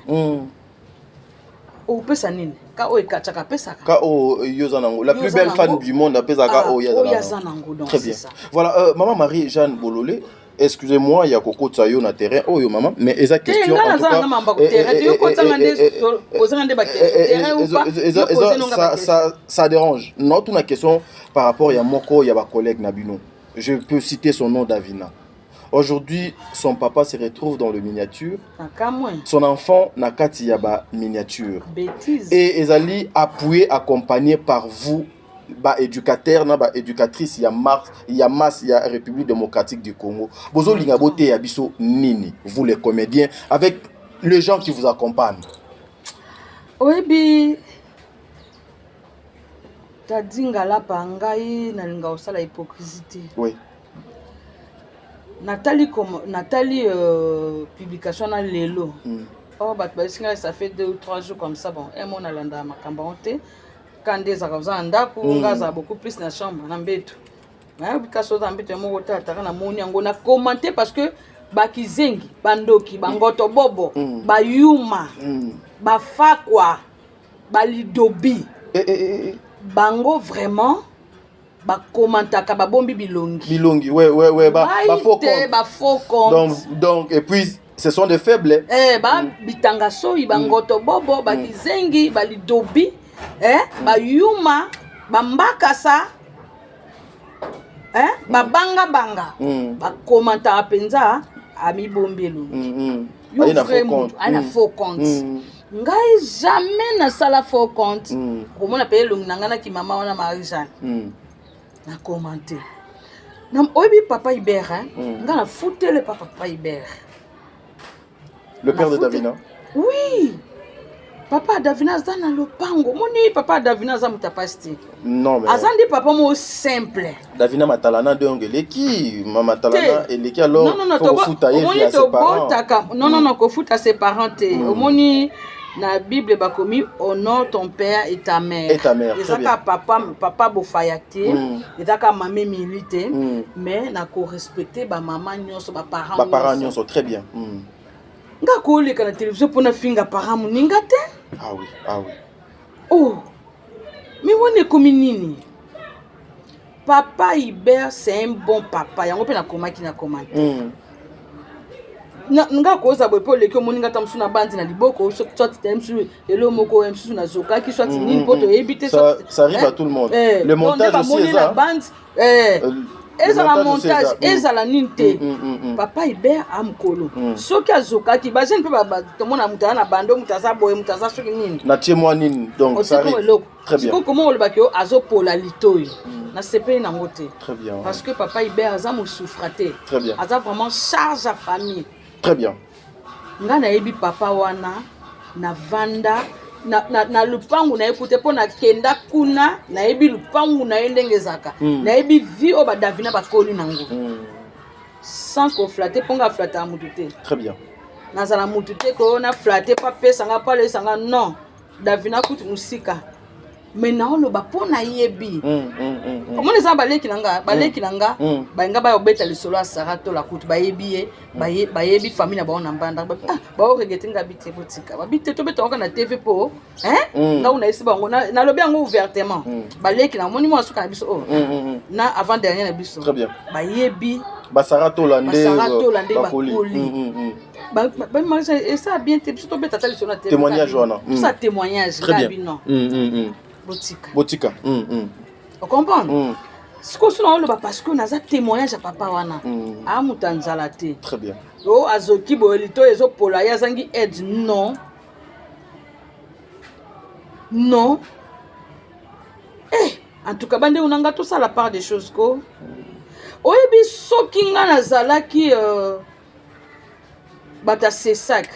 o pesa nini ka o kachaka pesa ka o yoza nango la plus belle femme du monde apesa ka o yaza nango donc très bien voilà maman Marie Jeanne Bololé. Excusez-moi, il y a Coco Tsayo na terrain. Oh yo maman, mais esa question en tout cas. Ça dérange. Non, toute la question par rapport à Moko, il y a ma collègue Nabino. Je peux citer son nom Davina. Aujourd'hui, son papa se retrouve dans le miniature. Son enfant Nakati Yaba miniature. Bêtise. Et Ezali appuyé, accompagné par vous. Ba éducateur na ba éducatrice ya République démocratique du Congo bozo linga bote ya biso nini vous les comédiens avec les gens qui vous accompagnent oyebi tadinga la pangai na linga osala hypocrisie oui Nathalie publication na lelo oh bat basinga ça fait 2 ou 3 jours comme ça bon et mon alanda makamba onte quand des arabes ngaza beaucoup plus na chambre na mbeto na bikaso za mbeto mo kota na moni yango na commenter parce que bakizengi bandoki bangoto bobo bayuma bafakwa balidobi bango vraiment ba commentaka ba bombi bilongi ouais ba faux compte donc et puis ce sont des faibles ba bitanga soyi bangoto bobo bakizengi balidobi bayuma bambakasa babanga bakomanta penza amibombelo ana faux compte ngai jamais na sala faux compte komona pe elongi na ngana ki mama wana Marie-Jeanne na commenter na oyebi papa Hubert nga na foutele papa Hubert le père de Davina oui. Papa Davina za na lopango moni papa Davina za mutapasti non mais azandi papa mo simple Davina matalana de ongeleki mama talana eleki alors faut futa yevi à ses parents non ko futa ses parents omoni na Bible bakomi honore ton père et ta mère ezaka papa bofayate ezaka maman milite mais na ko respecter ba maman nyonso ba parents nyonso très bien nga ko leka na télévision pona finga parents muninga te ah oui oh mais on est comme nini papa Hubert c'est un bon papa yango pe na komaki na commenter nga ko za bopo leki omoninga tamsu na bandi na liboko soit temsu elo moko emsu na zoka ki soit nini poto ebité ça arrive à tout le monde le montage aussi ça ezala montage ezala ninte papa Hubert amkolo soki azokaki bazene pe tomona mutana na bando mutaza boye mutaza soki nini na témoin nini donc ça arrive très bien comment on le bakio azopola litoyi na sepe na ngote très bien parce que papa Hubert aza mo souffraté très bien aza vraiment charge à famille très bien nga na yebi papa wana na vanda na lupangu na écouter pour na kenda kuna na yebi lupangu na ndenge zaka na yebi vie o ba Davina ba koli nango sans ko flatter ponga flatter amututé très bien na zala mututé ko na flatter pas pesa nga pas le sanga non Davina kutu musika mais naoloba mpona yebi omoni eza baleki na nga balinga bayobeta lisolo ya sara to la kutu bayebi ye bayebi famille na bao na mbanda baoregete nga bite botika babite tobeta oka na tv mpo nga una esi bango nalobi yango ouvertement baleki na omoni mwana suka na biso na avant dernier na biso bayebi basara tolande bakoli esa bien te biso tobeta ta lisolo na tv témoignage wana ça témoignage très bien botika o comprendre sikoso na oloba parce que naza témoignage ya papa wana amuta nzala te très bien o azoki boyeli to ezopola ye azangi aide non en tout cas bandeko na nga tosala part des choses ko oyebi soki nga nazalaki bato asesak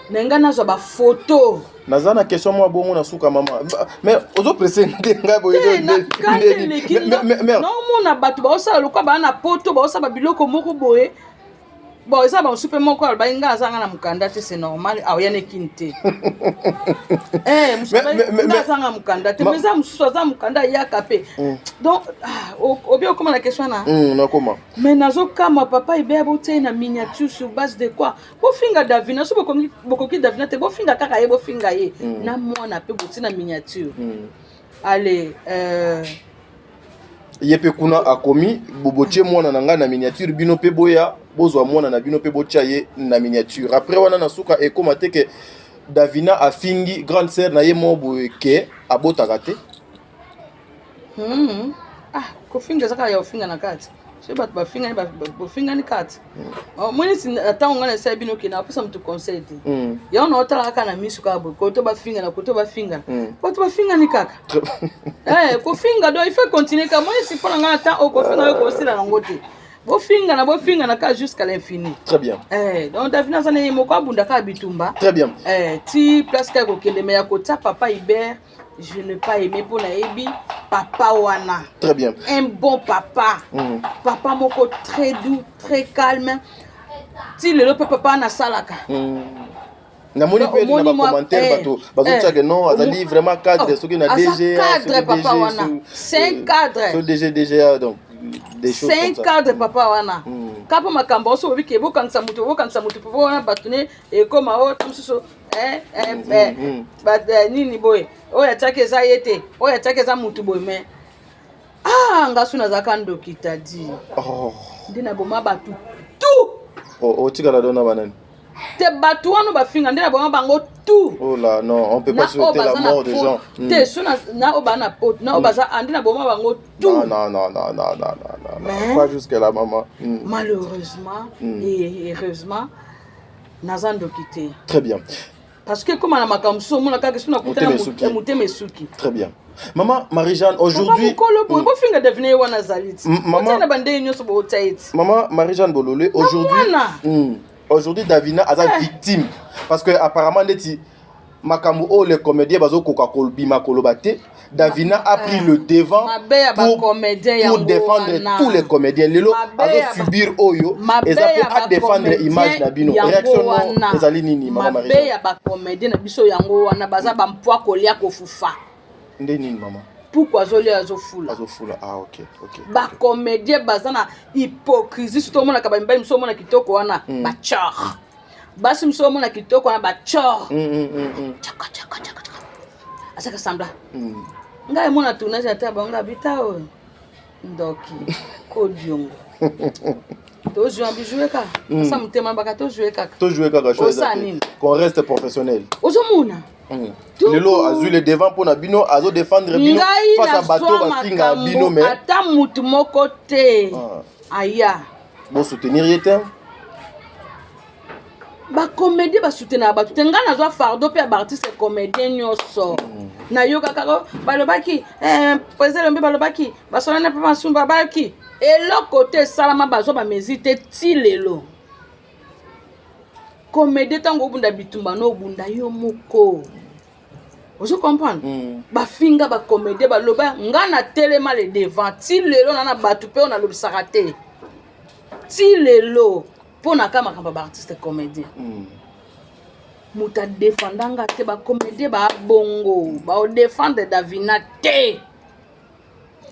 na nga nazwa bafoto naza na question mwa bongo na suka mama mais ozopresse nde ngai boyenomona bato baosala lokwa baa na poto baosala babiloko moko boye bon eza basupe moko alobai nga azanga na mokanda te c'est normal aoyanekini te nga azanga mokanda te mais eza mosusu aza mokanda ayaka mpe donc obi okoma na question na nakoma mais nazokama papa ebeya botai na miniature sur base de quoi bofinga davina so bokoki davina te bofinga kaka ye bofinga ye na mwana mpe boti na miniature allez ye mpe kuna akomi bobotie mwana na ngai na miniature bino mpe boya bozwa mwana na bino mpe botia ye na miniature après wana na suka ekoma te ke davina afingi grande sœur na ye mo boye ke abotaka te kofinga ezaka ya ofinga na kati so bato bafingani kati monisi ntango nga na esala bino okende apesa moto conseil te yango na otala kaka na miso kaka boye koto bafingana koto bafingana bato bafingani kaka kofinga do ifa continue ka monisi mpona nga na temps okofinga yo kosila nango te bofingana kaka jusqu'à l'infini très bien donc davina aza na ye moko abunda kaka bitumba très bien ti place kaka kokende me ya kotia papa Hubert je n'ai pas aimé pour naebi papa wana très bien un bon papa papa moko très doux très calme ti lelo pe papa na salaka namoni pe na ba commentaire bato bazotiaka non azali vraiment cadre soki na DG cadre papa wana c'est un cadre so DG donc des choses c'est un cadre papa wana kapa makambo so bobike bokanisa mutu popo wana batune ekoma o tamsuso nini boye oyo atiaki eza ye te oyo atiaki eza mutu boye me nga so nazalaka ndoki tadi nde na boma bato otikala dona banani te bato wana bafinga nde na boma bango tout oh là non on peut pas souhaiter la mort des gens te so na o bana pot na o baza andi na boma bango tout non pas jusque là maman malheureusement et heureusement naza ndoki te très bien parce que comme on a makambo so mona kaka suna kutana muteme suki très bien maman Marie-Jeanne aujourd'hui maman Marie-Jeanne Bololé aujourd'hui Davina a victime parce que apparemment neti makambo o les comédiens bazo koka kolbima kolobate Davina a pris le devant pour défendre tous les comédiens lelo azo subir oyo eza pour défendre image na bino réaction non ezali nini maman Marie-Jeanne ya ba comédien na biso yango wana baza ba mpwa kolia kofufa nde nini maman pourquoi azolia azofula ok ba comédien baza na hypocrisie surtout mona ka ba mbali mso mona kitoko wana ba char basi mso mona kitoko wana ba char chaka asaka sambla ngai mona tournage ata banga bita o ndoki kodiongo to jouer bijouer ka ça mutema baka to jouer kaka chose qu'on reste professionnel ozomona lelo azui le devant pour na bino azo défendre bino face à bateau ba finga bino mais ata mutu moko te aya bon soutenir yete ba comédie ba soutenir ba tutenga na zo fardo pe ba artiste comédien nyoso na yoka kako balobaki président mbe balobaki basona na papa sumba balaki eloko te salama bazo ba mezite ti lelo comédie tango bunda bitumba no bunda yo moko ozo comprendre ba finga ba comédie baloba ngana telema le devant ti lelo na batu pe on a lobisaka te ti lelo pona kama kamba ba artiste comédien muta défendanga te ba comédie ba bongo ba o défendre Davina te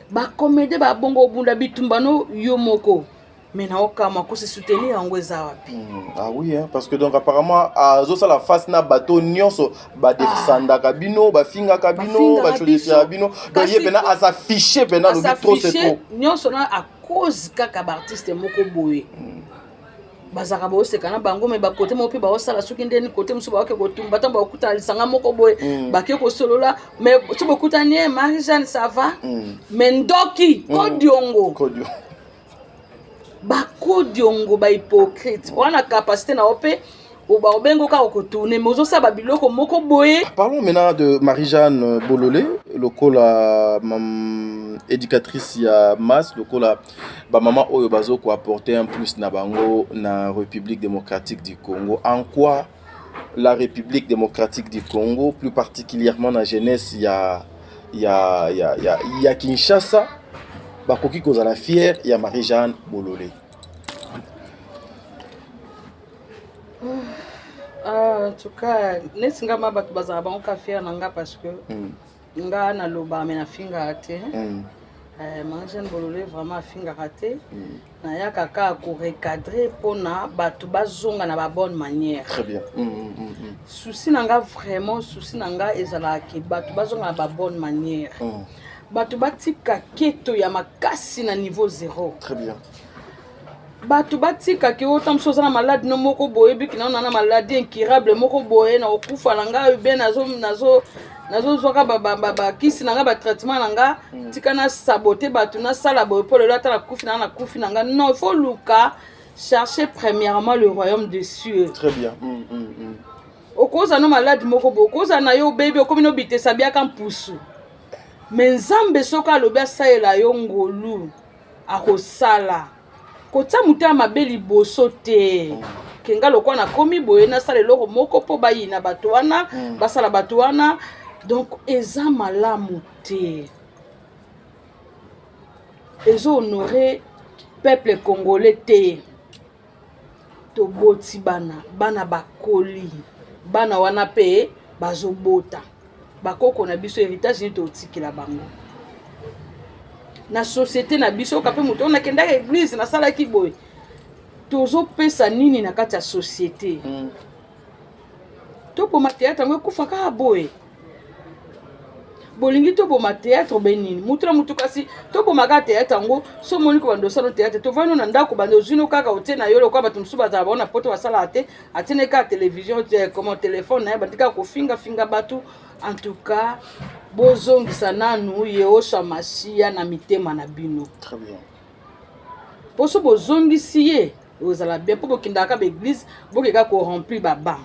ba comédie ba bongo bunda bitumbano yo moko mais na okama ko se soutenir yango eza wapi. Ah oui hein, parce que donc apparemment azosa la face na bateau nyonso ba descenda kabino ba finga kabino ba choisir kabino donc ye pena à s'afficher pena le trop c'est trop nyonso na à cause kaka ba artiste moko boye bazaka bo sekana bango mais ba côté mo pe ba osala soki ndeni côté musu ba ke kotumba tamba okuta lisanga moko boye ba ke ko solola mais tu bokuta nie Marie-Jeanne ça va mais ndoki kodiongo ba kodiongo ba hypocrite wana capacité na opé ou ba obengo ka ko tourner mais ozo ba biloko moko boye. Parlons maintenant de Marie-Jeanne Bololé lokola éducatrice ya masse lokola ba maman oyo bazo ko apporter un plus na bango na République démocratique du Congo. En quoi la République démocratique du Congo, plus particulièrement la jeunesse ya Kinshasa bakoki kozala fier ya Marie-Jeanne Bololé? En tout cas, nesinga mabatu bazala bango ka fier nanga parce que nga na loba me na finga ate. Marie-Jeanne Bololé vraiment finga raté. Na ya kaka ko recadrer pona batu bazonga na ba bonne manière. Très bien. Souci nanga vraiment souci nanga ezala ki batu bazonga na ba bonne manière. Batu batika keto ya makasi na niveau 0. Très bien. Batu batika ke autant chose na malade no moko boye biki na na maladie incurable moko boye na okufa nanga be nazo zoka ba kisi nanga ba traitement nanga tika na saboter batu na sala boye pour le lata na kufi nanga non il faut luka chercher premièrement le royaume des cieux. Très bien. Okoza no malade moko boye okoza na yo baby okomino bite sabia kan pusu mais nzambe soka lobi asalela yo ngolu akosala kota muta mabeli boso te kenga lokwa na komi boye na sala eloko moko po bayina bato wana basala bato wana donc eza malamu te ezo honorer peuple congolais te toboti bana bakoli bana wana pe bazobota bakoko na biso héritage ni totikela bango na société na biso kapé muto na kenda église na sala ki boy tozo pesa nini na kati ya société to po théâtre ngo kufa ka boy bolingi to po théâtre benini mutu na mutu kasi to po maka théâtre ngo so moni ko bando sala théâtre to vano na ndako bando zino kaka otena yolo kwa batu msuba za bona poto wasala ate atene ka télévision comme téléphone na bandika ko finga batu. En tout cas, bozongisa nanu yeosha mashia na mitema na bino. Très bien. Poso bozongisi ye, ozala bien po bokindaka ba église, bokeka ko remplir baba.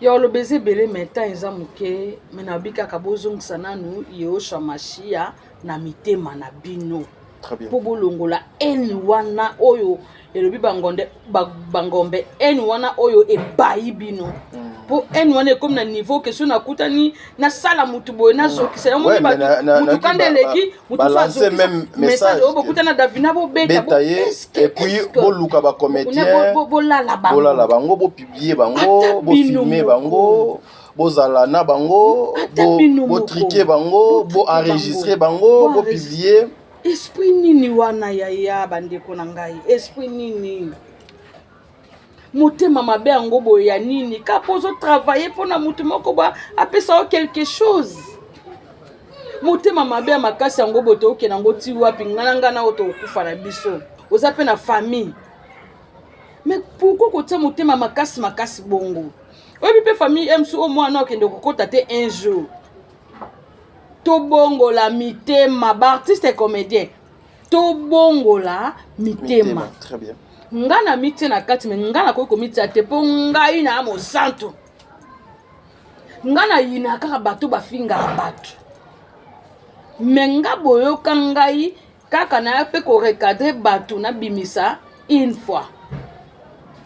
Yo lo beze belé meta eza muke, menabika ka bozongisa nanu yeosha mashia na mitema na bino. Très bien. Po bolongola eni wana oyo elobi bangombe eni wana oyo ebayi bino. Po eni wana comme na niveau question na kutani na sala mutu boye na zokisa yango mutu kandeleki mutu lancer même message o bokutana Davina bo beta et puis boluka ba comédien bolala bango bo publier bango bo filmer bango bozala na bango bo triquer bango bo enregistrer bango bo publier. Esprit nini wana ya bandeko na ngai esprit nini motema mabe yango boye ya nini ka pozo travailler pona mutu moko ba apesa quelque chose motema mabe ya makasi yango boto oke nango ti wapi ngana na oto okufa na biso oza pe na famille mais pourquoi kotia motema makasi bongo oyebi pe famille emsu o mwana okende kokota te un jour tobongola mitema ba artiste et comédien tobongola mitema. Très bien. Ngana miti na kati me ngana ko komiti ate po ngai na mo santo ngana yina kaka bato bafinga bato menga boyo kangai kaka na pe ko recadrer bato na bimisa une fois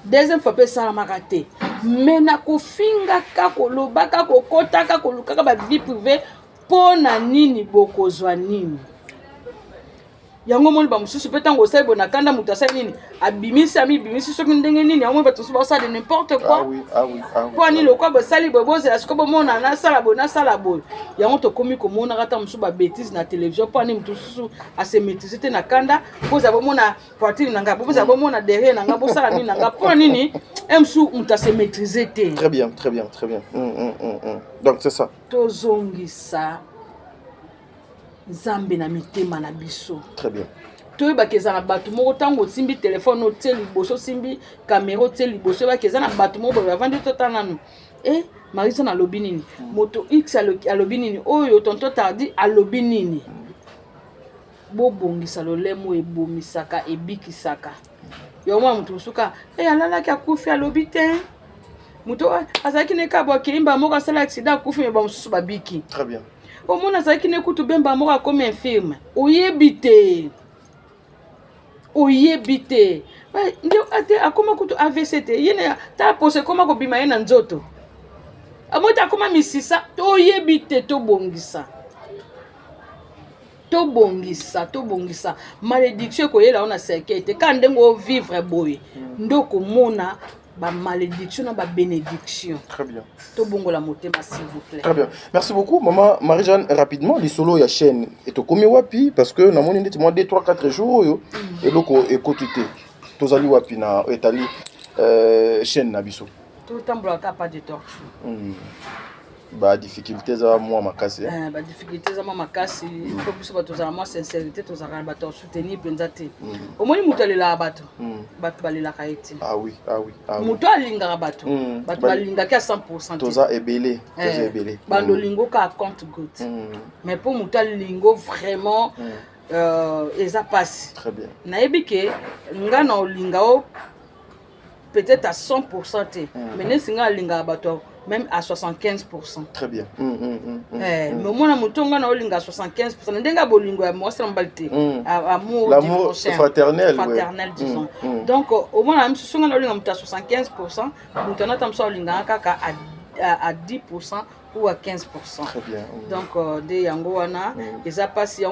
deuxième fois pe sala makate mena ko finga ka ko loba ka ko kota ka ko luka ka ba vie privée pona nini bokozwa nini yango moni ba mususu pe tango osali bo na kanda mutu asali nini abimisi soki ndenge nini yango bato mosusu basala de n'importe quoi mpo ani lokwa bosali boye bozela siko bomona nasala boye yango tokomi komonaka ta mosusu babétise na télévision mpo ani motu mosusu ase maîtrise te na kanda bozala bomona poitrine na nga bozala bomona derrière na nga bosala nini na nga mpo nini mosusu motu ase maîtrise te. Très bien. Donc c'est ça. Tozongisa Nzambe na mitema na biso. Très bien. Toyebaka eza na bato moko ntango osimbi telefone otie liboso osimbi kamera otie liboso oyebaka eza na bato moko boye avandi totala nanu Marisa alobi nini moto X alobi nini oyo tonto Tardi alobi nini bobongisa lolemo ebomisaka ebikisaka yomwa moto mosuka alalaki akufi alobi te moto azalaki nekabwa keimba moko asala accident akufi me bamosusu babiki. Très bien. Omona azalaki nekutu bemba moko akomi infirme oyebi te nde ate akoma kutu AVC te yene ta pose koma kobima ye na nzoto amota akoma misisa oyebi te tobongisa malédiction koyela ona seke te ka ndenge ovivre boye ndoko mona ba malédiction na ba bénédiction. Très bien. Tobongola motema s'il vous plaît. Très bien. Merci beaucoup maman Marie-Jeanne. Rapidement les solo ya chaîne et to komi wapi parce que na moni ndeti moi 2 3 4 jours yo et loko ekotute tozali wapi na etali chaîne na biso tout tambola ka pas de torture. Ba difficulté za moi makasi ba difficulté za moi makasi ko biso bato za moi sincérité to za bato soutenir penza te omoni muto alela bato bato balela ka eti oui muto alinga bato bato balinga ka 100% to za ebele bando lingo ka compte goutte mais pour muto alingo vraiment eza passe. Très bien. Nayebi ke nga na olinga o peut-être à 100% te mais nesinga alinga bato même à 75%. Très bien. Mais moi, je suis à 75%. L'amour fraternel. Disons. Donc, au moins, je suis à 75%. À 10% ou à 15%. Très bien. Donc, de Yangoana, ils ont passé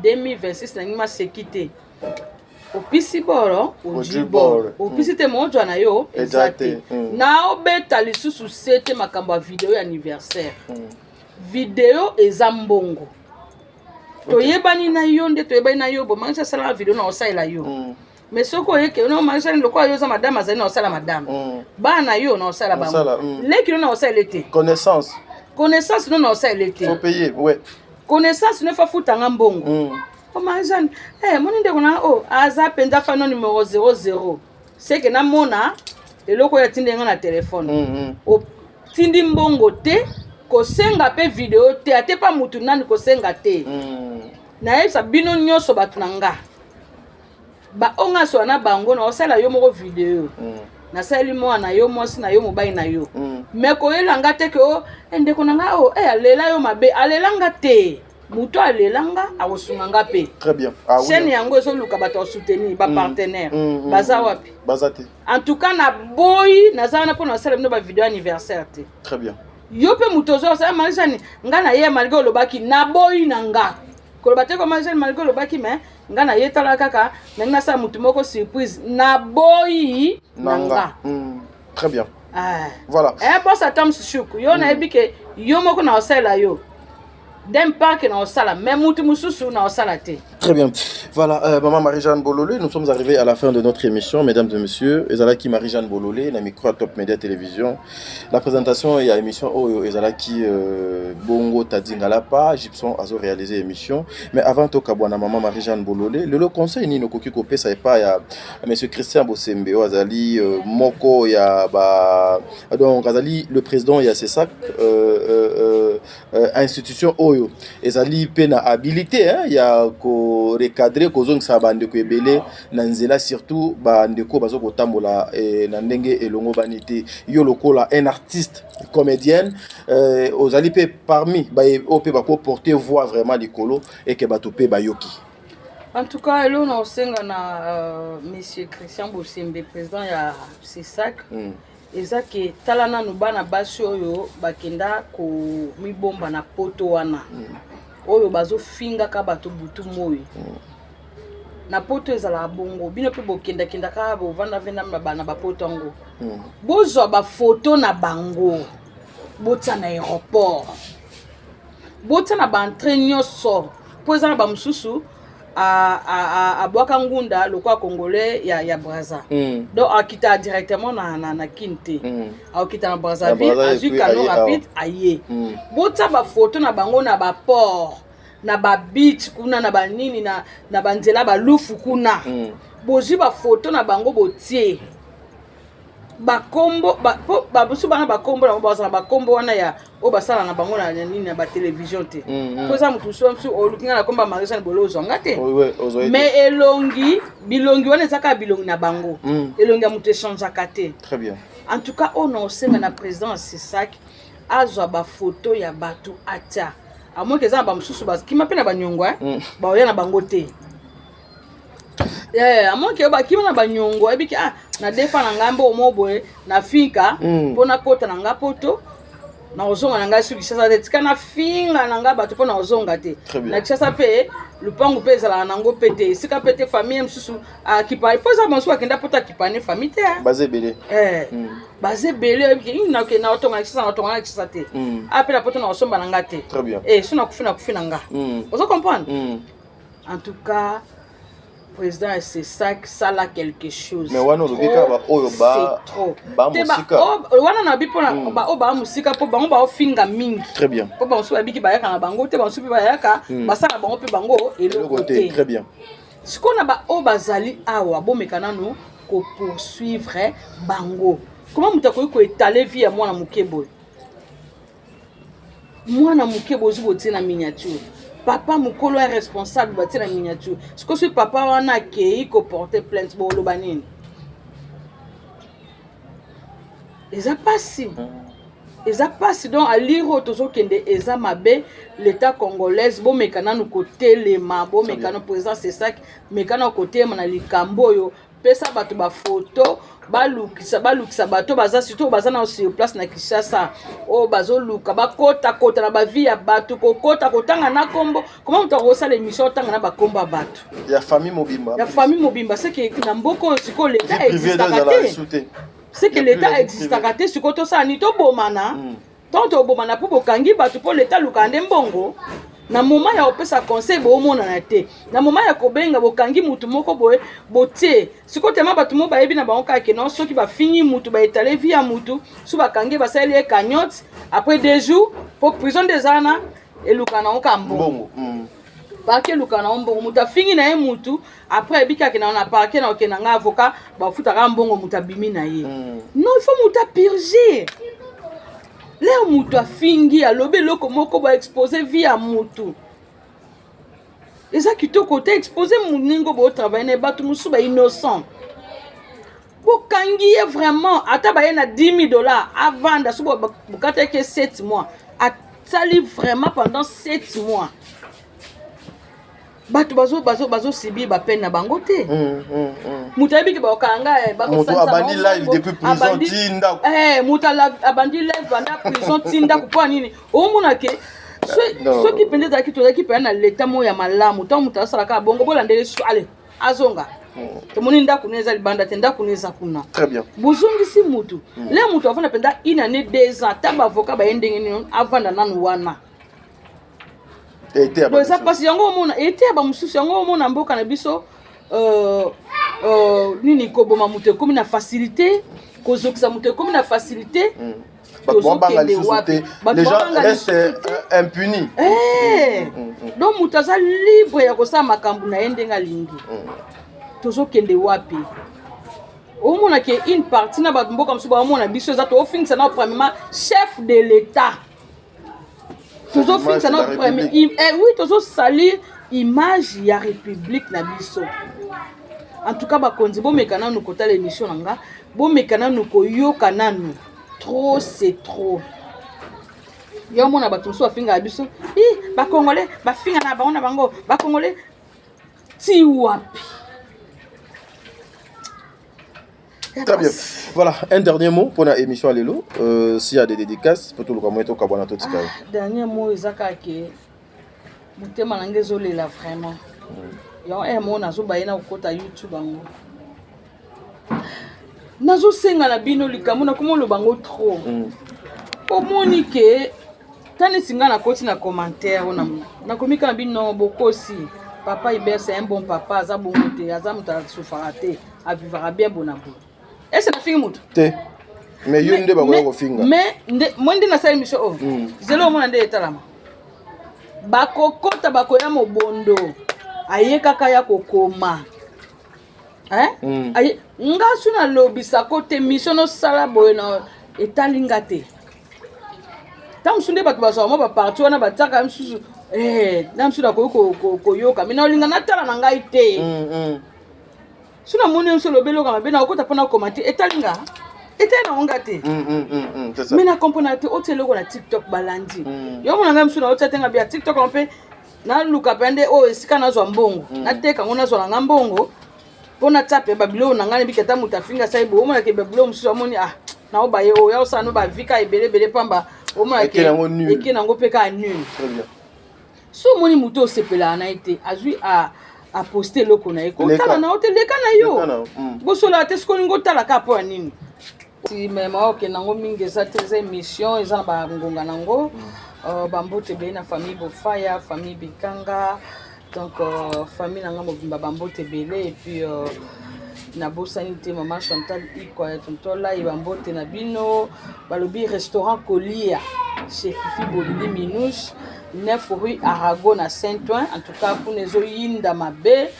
2026, c'est quitté. Opisi boro ojiboro opisi te mojo na yo exacte na obeta lisusu sete makambo ya video ya anniversaire video ezambongo toyebani na yo nde toyebani na yo bo mangisa sala video na osala yo mais soko yeke no mangisa ndo kwa yo za madame azali na osala madame bana yo na osala bango leki no na osala lete connaissance no na osala lete faut payer ouais connaissance ne fa futanga mbongo. Marie-Jeanne, moni ndeko na aza penza fano numéro 00. C'est que na mona eloko ya tindenga na téléphone. O tindi mbongo te ko senga pe vidéo te ate pa mutu nani ko senga te. Na yesa bino nyoso batu nanga. Ba onga so na bango na osala yo moko vidéo. Na sali mo na yo mosi na yo mobile na yo. Mais ko elanga te ko ndeko nanga alela yo mabe alelanga te. Muto alelanga awosunganga pe. Très bien. Chaîne yango so luka bato soutenir ba partenaire. Baza wapi? Bazate. En tout cas na boy naza na pona sala ba vidéo anniversaire te. Très bien. Yo pe muto zo sa Marie-Jeanne nga na ye malgré lobaki na boy nanga. Ko bateko ko Marie-Jeanne malgré lobaki mais nga na ye tala kaka na sa mutu moko surprise na boy nanga. Très bien. Voilà. Boss atam shuku yo na ebike yo moko na osala yo. D'un parc na osala même mutu mususu na osala te. Très bien. Voilà, maman Marie-Jeanne Bololé, nous sommes arrivés à la fin de notre émission, mesdames et messieurs. Ezalaki Marie-Jeanne Bololé, na micro Top Media Télévision. La présentation et l'émission Ezalaki Bongo Tadingalapa, Gibson a réalisé l'émission. Mais avant tout, kabwana maman Marie-Jeanne Bololé, le conseil ni no koki kopé ça pas ya monsieur Christian Bosembe, Azali Moko ya ba donc Azali le président ya c'est ça institution oyo ezali pe na habilité hein ya ko recadrer ko zong sa bande ko ebele na nzela surtout bandeko bazo kotambola na ndenge elongo banité yo lokola un artiste comédienne ozali pe parmi ba op ba ko porter voix vraiment likolo et que bato pe bayoki. En tout cas elo na osenga na monsieur Christian Bosembe président ya CESAC ezaki talana no bana basi oyo bakenda ko mibomba na poto wana oyo bazofingaka bato butu moi na poto ezala bongo bino mpe bokendakenda kaka bovandavenda na bapoto yango bozwa bafoto na bango botia na aéroport botia na baentrain nyonso mpo eza na bamosusu abwaka ngunda lokwa congolais ya Braza donc akita directement na kini te akita na Brazzaville azwi canon rapide aye botia bafoto na bango na baport na babeach kuna na banini na banzela balufu kuna bozwi bafoto na bango botie bakombo babusu bana bakombo na bazana bakombo wana ya o basala na bango na nini na ba télévision te ko za mutu so olukinga na komba marisa bolozo ngate mais elongi bilongi wana ezaka bilongi na bango elongi ya mutu échange akate très bien en tout cas on osenga na président Sesak azwa ba photo ya batu atia à moins que ça ba mususu ba ki mapena ba nyongwa ba oya na bango te à moins que ba ki na ba nyongo ebiki na defa na ngambo omoboe na fika pona kota na ngapoto na ozonga na ngasi kishasa te tika na finga na ngaba to pona ozonga te na kishasa pe lupangu pe ezala na ngo pete sika pete famille msusu akipane poza bonso akenda pota akipane famille te basé belé basé belé ebiki na ke na otonga kishasa na otonga kishasa te apela poto na osomba na ngate très bien suna kufina nga ozo comprendre en tout cas président c'est ça là quelque chose mais wana lobika ba oyo ba musika wana na bipona ba musika po bango ba ofinga mingi très bien po bango so babiki bayaka na bango te bango so bayaka basala bango pe bango eloko te très bien sikona ba o bazali awa bomekana no ko poursuivre bango comment mutakoyi ko étaler vie ya mwana mukebo zubotie na miniature papa mukolo est responsable batie na miniature siko si papa wana akei ko porter plainte bo loba nini eza pasi donc aliro tozokende eza mabe l'état congolaise bomekana no kotelema bomekana président c'est ça mekana kotelema na likambo oyo pesa bato ba photo balukisa bato baza surtout baza na sur place na Kinshasa o bazoluka bakota na ba vie ya bato kotanga na kombo comment on reçoit l'émission tanga na ba komba bato ya famille mobimba c'est que na mboko siko l'état existe c'est que l'état existe akate siko to sa ni to bomana tonto bomana po bokangi bato po l'état lukande mbongo na moment ya opesa conseil bo mona na te na moment ya kobenga bokangi mutu moko boye botie sikotema bato mo bayebi na bango kake non soki ba fini mutu ba étaler via mutu so bakangi ba sali e cagnotte après 2 jours pour prison des ana et lukana okambo parquet lukana mbongo mutu afingi na ye mutu après ebika ke na parquet na okena nga avocat ba futa mbongo mutu abimi na ye non il faut mutu purger leo mutu afingi alobe loko moko ba exposer vie à mutu eza kitoko te exposer muningo bo travailler na bato musu ba innocent bokangi ye vraiment ata ba ye na $10,000 avant da subo bukata ke 7 mois atali vraiment pendant 7 mois bato bazo sibi ba peine na bango te mutu abiki ba okanga mutu abandi live depuis prison tinda mutu abandi live banda prison tinda kupwa nini omona ke soki pende zaki tozaki pe na l'état mo ya malamu to mutu asala ka bongo bolandele su ale azonga tomoni ndako neza libanda te ndako neza kuna très bien bozongisi mutu le mutu avanda penda 1 année 2 ans taba avocat ba yendenge ni avanda nanu wana eza pasi yango omona ete ba mususu yango omona mboka na biso nini koboma mutu ekomi na facilité kozokisa mutu ekomi na facilité les gens restent impunis donc mutu aza libre ya kosala makambo na ye ndenge alingi tozokende wapi omona ke une partie na bato mboka mosusu baomona biso eza toofingisa na premièrement chef de l'état tozofingisa na premier oui tozosalir image ya république na biso en tout cas bakonzi bomeka nanu kotala émission na nga bomeka nanu koyoka nanu trop c'est trop yo mona bato mosusu bafinga biso bakongolais bafinga na bango na bango bakongolais ti wapi. Très bien. Voilà, un dernier mot pour la émission Alelo. S'il y a des dédicaces, pour tout le monde, au Kabana Totika. Dernier mot, Izaka, motema na ngai ezolela vraiment yango mo nazobaye na kokota YouTube yango nazosenga na bino likambo nakoma oloba ngo trop omoni ke tanisi nga nakoti na commentaire nakomika na bino bokosi papa Hubert c'est un bon papa aza bongo te aza moto asufaka te avivaka bien bona bo ese nafingi moto te mais yo nde bakoya kofinga mais moi nde nasala émission o zelo omona nde etalama bakokota bakoya mobondo aye kaka ya kokoma aye nga su nalobisa kote mission osala boye na etalinga te ntango mosu nde bato bazwa mo baparti wana batiaka mosusu na mosu nakoki koyoka me naolinga natala na ngai te su namoni mosu olobeli oka mabe nakokota mpo na komante etalinga etali nango nga te me nakomprena te otia eloko na tiktok balandi yo mona ngai mosu naotia te nga bia tiktok ngo mpe naluka mpe nde oyo esika nazwa mbongo nateka yango nazwa na nga mbongo mpo natia mpe babilo na ngai nebiki ata moto afinga sai boye omonake babilo mosusu amoni naobaye oyo yaosala no bavika ebelebele pamba omonake eke nango mpe kaka nul so omoni moto osepelaka na ye te azwi aposte eloko na ye kotala na yo te leka na yo bosolaka te soki olingi otala kaka mpo ya nini mema okende yango mingi eza te eza émission eza na bangonga nango bambote ebele na famille Bofaya famille Bikanga donc famille nanga mobimba bambote ebele epuis nabosani te mama Chantal Ikwa ya tontola bambote na bino balobi restaurant Kolia chez Fifi Bolili Minouche 9 rue Arago na Saint-Ouen en tout cas pour nezo yinda mabe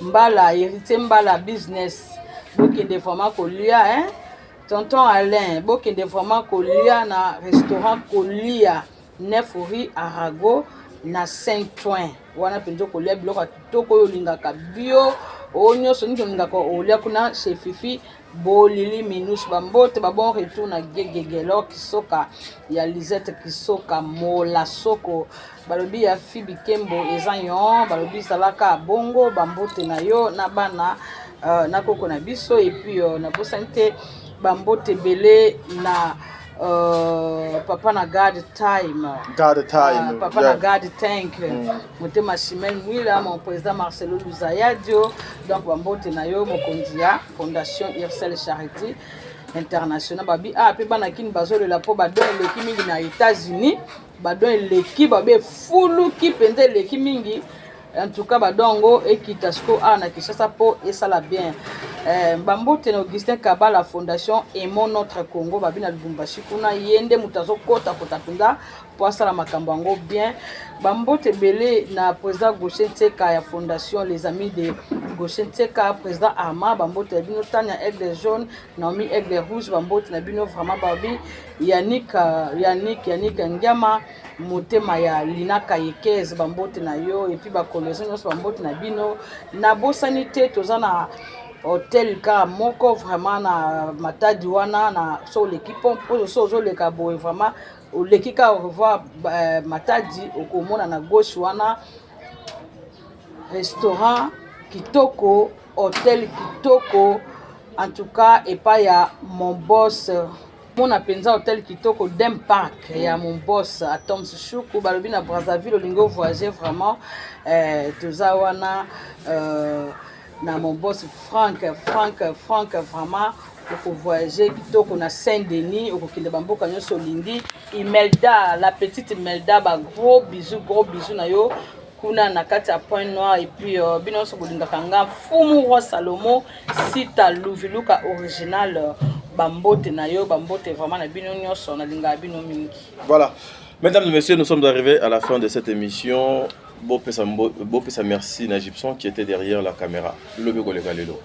mbala héritier mbala business bokende vraiment Kolia tonton Alain bokende vraiment Kolia na restaurant Kolia 9 rue Arago na Saint-Ouen wana penzo Kolia biloko kitoko oyo lingaka bio onyoso niko lingaka olia kuna chez Fifi Bolili Minouche bambote babon retour na gegegelo kisoka ya Lisette kisoka mola soko balobi ya Fibi Kembo ezanyo balobi salaka bongo bambote na yo na bana na koko na biso et puis na bosante bambote belé na papa na God time papa na God tank motema Chimel Mwila mon président Marcelo Luzayadio donc bambote na yo mokonzi ya fondation Ircel Charity international babi pe bana kini bazolela po badon eleki mingi na États-Unis badon eleki babe fulu ki pende eleki mingi en tout cas badongo ekitasko na Kinshasa po esala bien bambote na Augustin Kabala fondation Aimons notre Congo babina Lubumbashi kuna yende mutazo kota kotapinda po asala makambo yango bien bambote belé na président Gauchen Tseka ya fondation les amis de Gauchen Tseka président Arma bambote na bino Tania Aigle jaune Naomi Aigle rouge bambote na bino vraiment babi Yannick Ngiama motema ya Lina Kayekez bambote na yo et puis bakolezo nyonso bambote na bino na bosani te toza na hôtel ka moko vraiment na Matadi wana na so l'équipe pour so leka boy vraiment l'équipe ka revoir Matadi okomona na gauche wana restaurant kitoko hôtel kitoko en tout cas et pas ya mon boss mon apenza hôtel kitoko Dem Park ya mon boss Atom Choukou balobi na Brazzaville olingo voyager vraiment toza wana na mon boss Franck vraiment pour voyager kitoko na Saint-Denis okokende bamboka nyonso lindi Imelda la petite Imelda ba gros bisous na yo kuna na kati ya Point Noir et puis bino so bolingaka nga Fumu Roi Salomo sita Louviluka original bambote na yo bambote vraiment na bino nyonso na linga bino mingi. Voilà. Mesdames et messieurs, nous sommes arrivés à la fin de cette émission. Beau pesa merci na Gibson qui était derrière la caméra. Lobe kolega lelo.